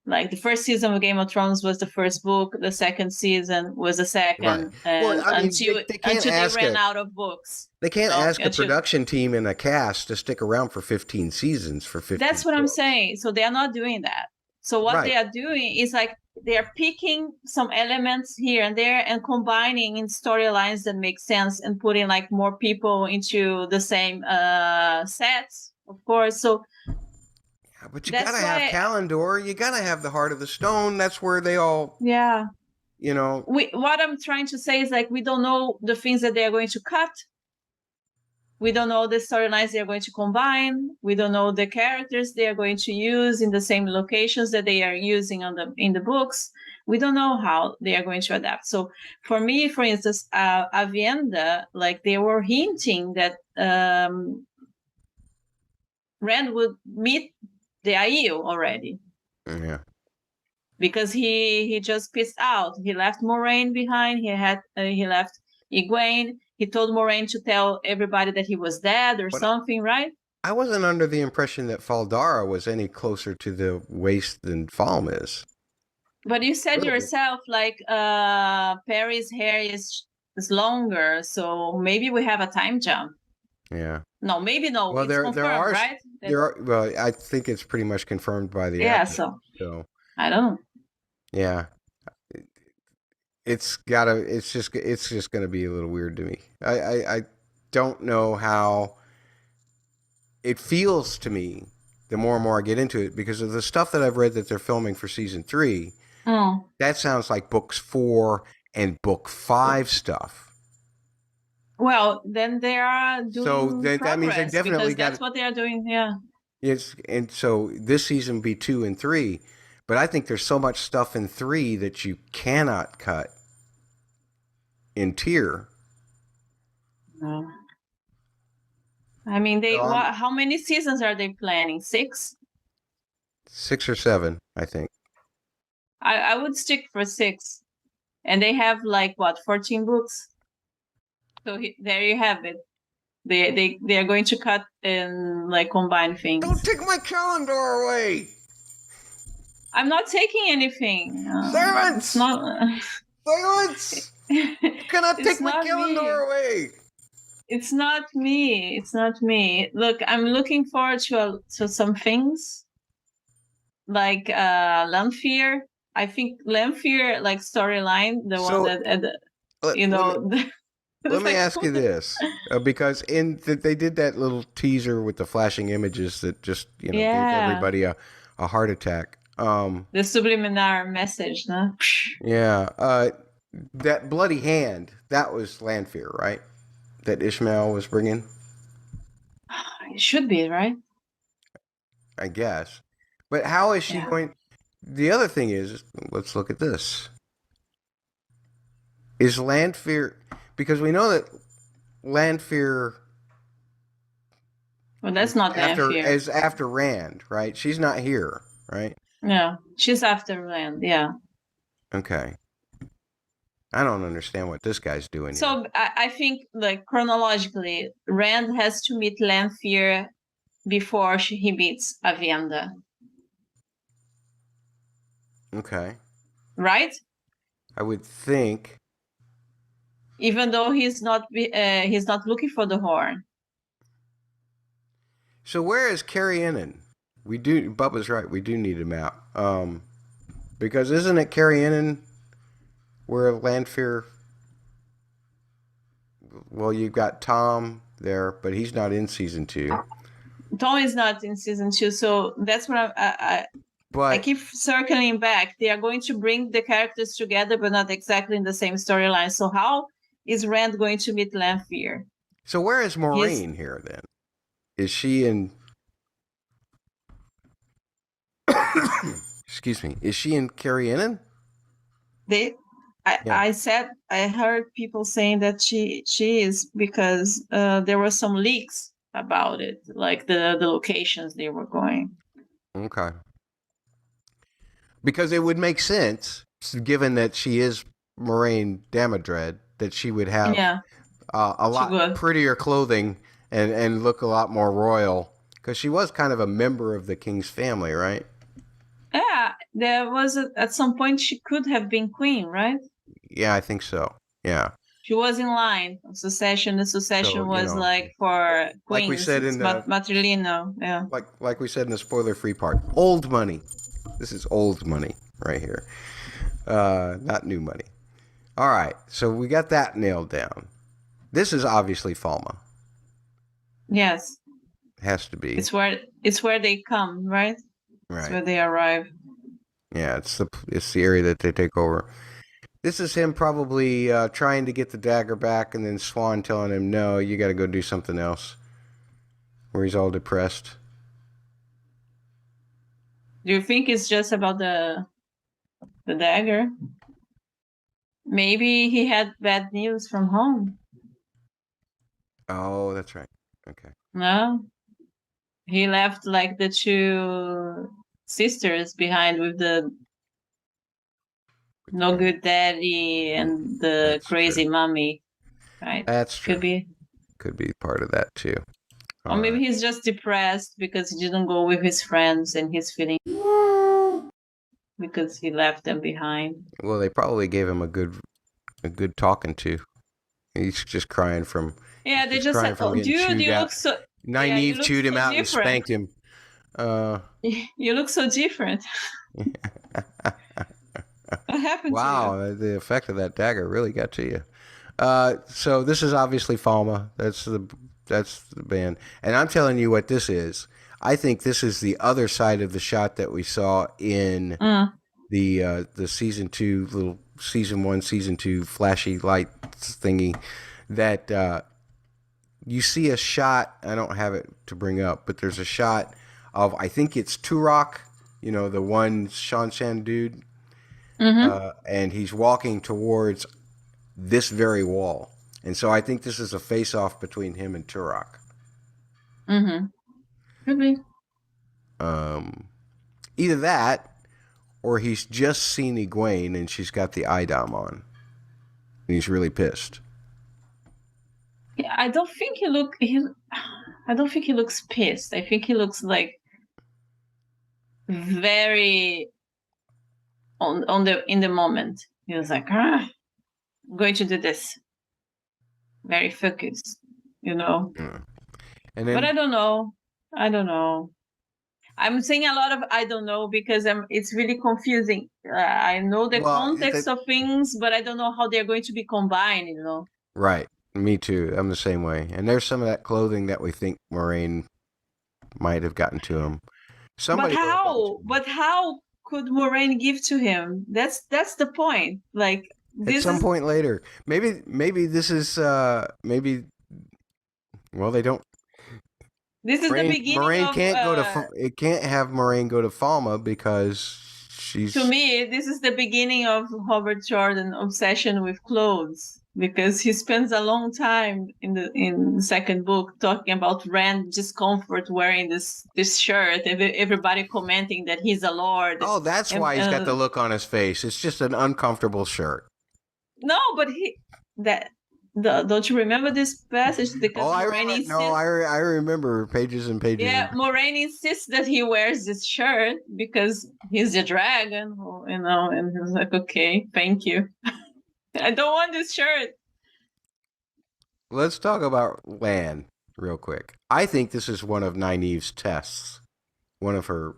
Like the first season of Game of Thrones was the first book, the second season was the second, and until they ran out of books. They can't ask a production team and a cast to stick around for 15 seasons for 15 That's what books. I'm saying. So they are not doing that. So what they are doing is like they are picking some elements here and there and combining in storylines that make sense and putting like more people into the same sets, of course. So but you gotta have Kalendor. You gotta have the Heart of the Stone. That's where they all. Yeah. You know. What I'm trying to say is like we don't know the things that they are going to cut. We don't know the storylines they are going to combine. We don't know the characters they are going to use in the same locations that they are using in the books. We don't know how they are going to adapt. So for me, for instance, Avienda, like they were hinting that Rand would meet the Aiel already. Yeah. Because he just pissed out. He left Moiraine behind. He left Egwene. He told Moiraine to tell everybody that he was dead or something, right? I wasn't under the impression that Faldara was any closer to the waste than Falm is. But you said yourself, like, Perry's hair is longer, so maybe we have a time jump. Yeah. No, maybe no. Well, it's confirmed, right? Well, I think it's pretty much confirmed by the actor, so I don't know. Yeah. It's just gonna be a little weird to me. I don't know how it feels to me the more and more I get into it because of the stuff that I've read that they're filming for season 3. That sounds like books 4 and book 5 stuff. Well, then they are doing so that means they definitely that's what they are doing. Yeah. Yes, and so this season will be 2 and 3, but I think there's so much stuff in 3 that you cannot cut in Tyr. No. I mean, how many seasons are they planning? 6? 6 or 7, I think. I would stick for 6, and they have like 14 books. So there you have it. They are going to cut and like combine things. Don't take my calendar away. I'm not taking anything. Servants! Servants! You cannot take my calendar away. It's not me. It's not me. Look, I'm looking forward to some things like Lanfear. I think Lanfear like storyline, one that you know. Let me ask you this, because they did that little teaser with the flashing images that just gave everybody a heart attack. The subliminal message, no? Yeah. That bloody hand, that was Lanfear, right? That Ishmael was bringing? It should be, right? I guess. But how is she going? The other thing is, let's look at this. Is Lanfear, because we know that Lanfear Well, that's not Lanfear. After Rand, right? She's not here, right? No, she's after Rand. Yeah. Okay. I don't understand what this guy's doing. So I think, like, chronologically, Rand has to meet Lanfear before he meets Avienda. Okay. Right? I would think. Even though he's not looking for the horn. So where is Carrienin? Bubba's right. We do need a map. Because isn't it Carrienin where Lanfear? Well, you've got Tom there, but he's not in season 2. Tom is not in season 2, so that's what I keep circling back. They are going to bring the characters together, but not exactly in the same storyline. So how is Rand going to meet Lanfear? So where is Moiraine here then? Is she in? Excuse me. Is she in Carrienin? I heard people saying that she is, because there were some leaks about it, like the locations they were going. Okay. Because it would make sense, given that she is Moiraine Damodred, that she would have a lot prettier clothing and look a lot more royal, because she was kind of a member of the king's family, right? Yeah, there was at some point she could have been queen, right? Yeah, I think so. Yeah. She was in line of succession. The succession was like for queens. Like we said in the Matrilino, yeah. Like we said in the spoiler-free part, old money. This is old money right here, not new money. All right, so we got that nailed down. This is obviously Falma. Yes, has to be. It's where they come, right? Right. It's where they arrive. Yeah, it's the area that they take over. This is him probably trying to get the dagger back, and then Swan telling him, no, you got to go do something else, where he's all depressed. Do you think it's just about the dagger? Maybe he had bad news from home. Oh, that's right. Okay. No? He left like the 2 sisters behind with the no good daddy and the crazy mommy, right? That's true. Could be part of that too. Or maybe he's just depressed because he didn't go with his friends and he's feeling because he left them behind. Well, they probably gave him a good talking to. He's just crying from. Yeah, they just said, "Oh, dude, you look so." Nynaeve chewed him out and spanked him. You look so different. What happened to you? Wow, the effect of that dagger really got to you. So this is obviously Falma. That's the band. And I'm telling you what this is. I think this is the other side of the shot that we saw in the season 2, little season 1, season 2 flashy light thingy. That you see a shot. I don't have it to bring up, but there's a shot of, I think it's Turok, the one Shan dude. Mm-hmm. And he's walking towards this very wall. And so I think this is a face-off between him and Turok. Mm-hmm. Could be. Either that, or he's just seen Egwene and she's got the Eidam on. And he's really pissed. Yeah, I don't think he looks pissed. I think he looks like very in the moment. He was like, I'm going to do this. Very focused, Mm. And then, but I don't know. I'm saying a lot of I don't know because it's really confusing. I know the context of things, but I don't know how they're going to be combined, Right. Me too. I'm the same way. And there's some of that clothing that we think Moiraine might have gotten to him. But how could Moiraine give to him? That's the point. Like at some point later, maybe this is maybe. Well, they don't. This is the beginning. Moiraine can't it can't have Moiraine go to Falma because To me, this is the beginning of Robert Jordan's obsession with clothes, because he spends a long time in the second book talking about Rand's discomfort wearing this shirt. Everybody commenting that he's a lord. Oh, that's why he's got the look on his face. It's just an uncomfortable shirt. No, but don't you remember this passage? Because I remember pages and pages. Yeah, Moiraine insists that he wears this shirt because he's a dragon, and he's like, okay, thank you. I don't want this shirt. Let's talk about Lan real quick. I think this is one of Nynaeve's tests. One of her,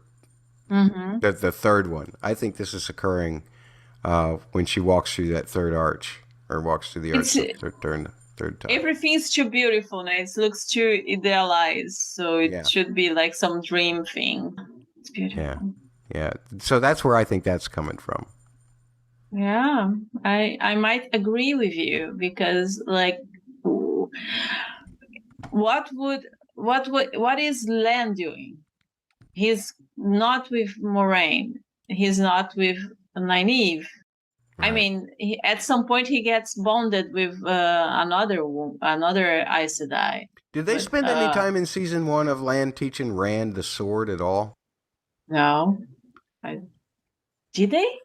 the third one. I think this is occurring when she walks through that third arch, or walks through the arch third time. Everything's too beautiful now. It looks too idealized, so it should be like some dream thing. It's beautiful. Yeah. So that's where I think that's coming from. Yeah, I might agree with you, because like, what is Lan doing? He's not with Moiraine. He's not with Nynaeve. Right. I mean, at some point he gets bonded with another Aes Sedai. Did they spend any time in season 1 of Lan teaching Rand the sword at all? No. Did they?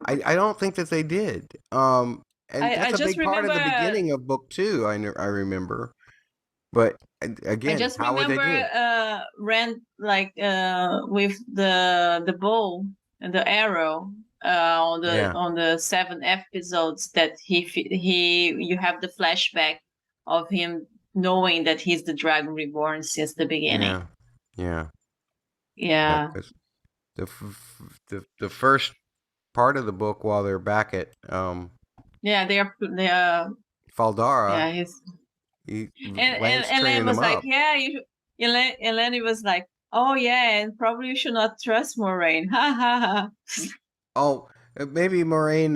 I don't think that they did. And that's a big part of the beginning of book 2. I remember. But again, how would they do it? Rand with the bow and the arrow on the 7 episodes that you have the flashback of him knowing that he's the Dragon Reborn since the beginning. Yeah. The first part of the book, while they're back at they are Faldara. Yeah, and Elaine was like, Elaine was like, oh yeah, and probably you should not trust Moiraine. Ha ha ha. Oh, maybe Moiraine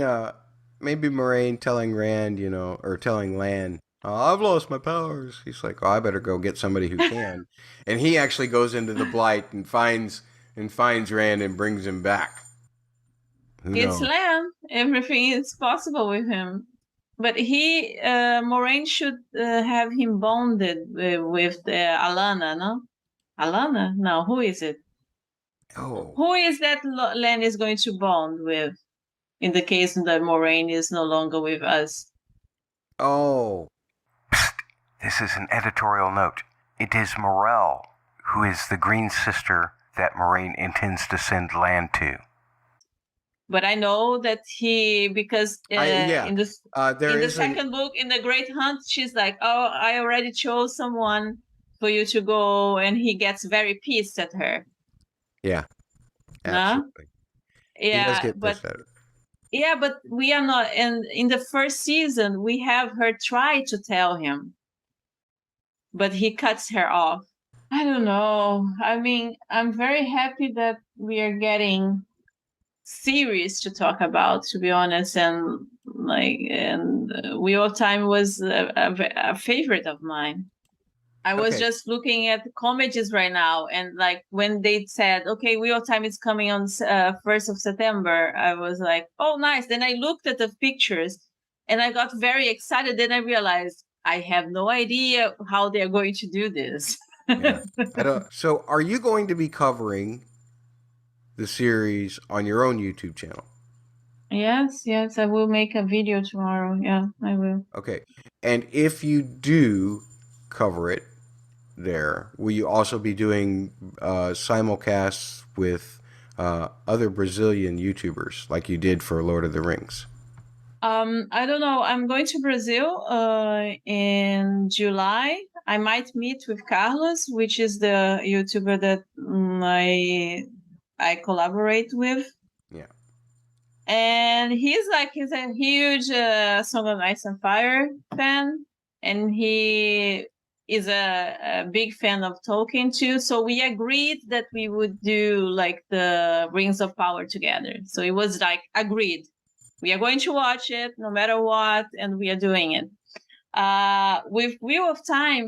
telling Rand, or telling Lan, I've lost my powers. He's like, oh, I better go get somebody who can. And he actually goes into the Blight and finds Rand and brings him back. It's Lan. Everything is possible with him. But Moiraine should have him bonded with Alanna, no? Alanna? No, who is it? Oh. Who is that Lan is going to bond with in the case that Moiraine is no longer with us? Oh. This is an editorial note. It is Morel, who is the green sister that Moiraine intends to send Lan to. But I know that because in the second book, in the Great Hunt, she's like, oh, I already chose someone for you to go, and he gets very pissed at her. Yeah, absolutely. No? Yeah, he does get pissed at her. Yeah, but we are not. And in the first season, we have her try to tell him, but he cuts her off. I don't know. I mean, I'm very happy that we are getting series to talk about, to be honest, and Wheel of Time was a favorite of mine. I was just looking at the comedies right now, and like when they said, okay, Wheel of Time is coming on 1st of September, I was like, oh, nice. Then I looked at the pictures and I got very excited. Then I realized I have no idea how they're going to do this. Yeah. So are you going to be covering the series on your own YouTube channel? Yes, I will make a video tomorrow. Yeah, I will. Okay. And if you do cover it there, will you also be doing simulcasts with other Brazilian YouTubers like you did for Lord of the Rings? I don't know. I'm going to Brazil in July. I might meet with Carlos, which is the YouTuber that I collaborate with. Yeah. And he's a huge Song of Ice and Fire fan, and he is a big fan of Tolkien too. So we agreed that we would do like the Rings of Power together. So it was like agreed. We are going to watch it no matter what, and we are doing it. with Wheel of Time,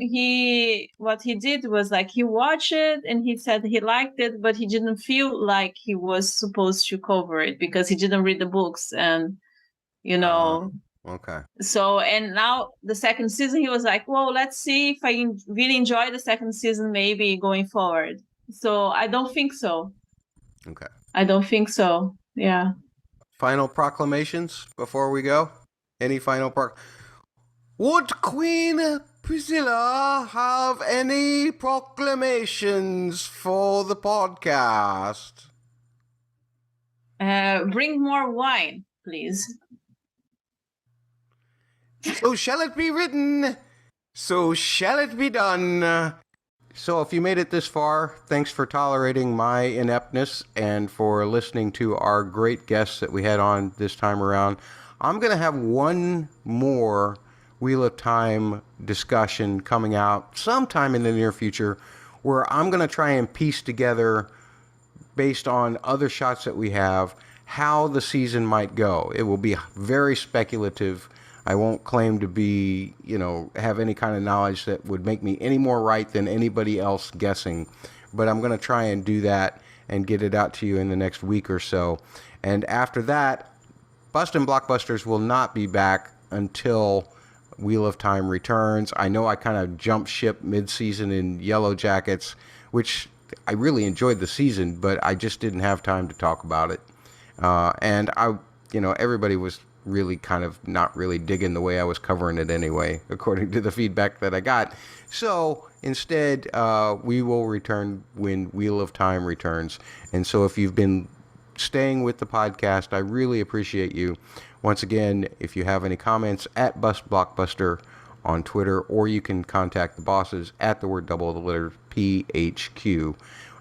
what he did was like he watched it and he said he liked it, but he didn't feel like he was supposed to cover it because he didn't read the books, and Okay. So, and now the second season, he was like, well, let's see if I really enjoy the second season, maybe going forward. So I don't think so. Okay. I don't think so. Yeah. Final proclamations before we go? Any final Would Queen Priscila have any proclamations for the podcast? Bring more wine, please. So shall it be written, so shall it be done. So if you made it this far, thanks for tolerating my ineptness and for listening to our great guests that we had on this time around. I'm going to have one more Wheel of Time discussion coming out sometime in the near future where I'm going to try and piece together, based on other shots that we have, how the season might go. It will be very speculative. I won't claim to be, have any kind of knowledge that would make me any more right than anybody else guessing. But I'm going to try and do that and get it out to you in the next week or so. And after that, Bustin' Blockbusters will not be back until Wheel of Time returns. I know I kind of jumped ship mid-season in Yellow Jackets, which I really enjoyed the season, but I just didn't have time to talk about it. And everybody was really kind of not really digging the way I was covering it anyway, according to the feedback that I got. So instead, we will return when Wheel of Time returns. And so if you've been staying with the podcast, I really appreciate you. Once again, if you have any comments, at BustBlockbuster on Twitter, or you can contact the bosses at the word double the letter PHQ.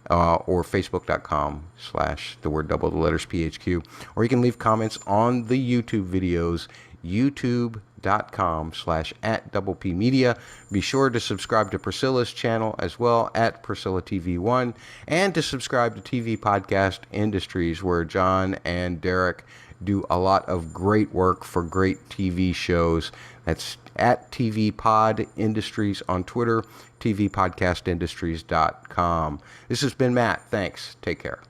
Or facebook.com/the word double the letters PHQ. Or you can leave comments on the YouTube videos, youtube.com/@doublepmedia. Be sure to subscribe to Priscila's channel as well, at Priscilla TV1, and to subscribe to TV Podcast Industries, where John and Derek do a lot of great work for great TV shows. That's at TV Pod Industries on Twitter, tvpodcastindustries.com. This has been Matt. Thanks. Take care.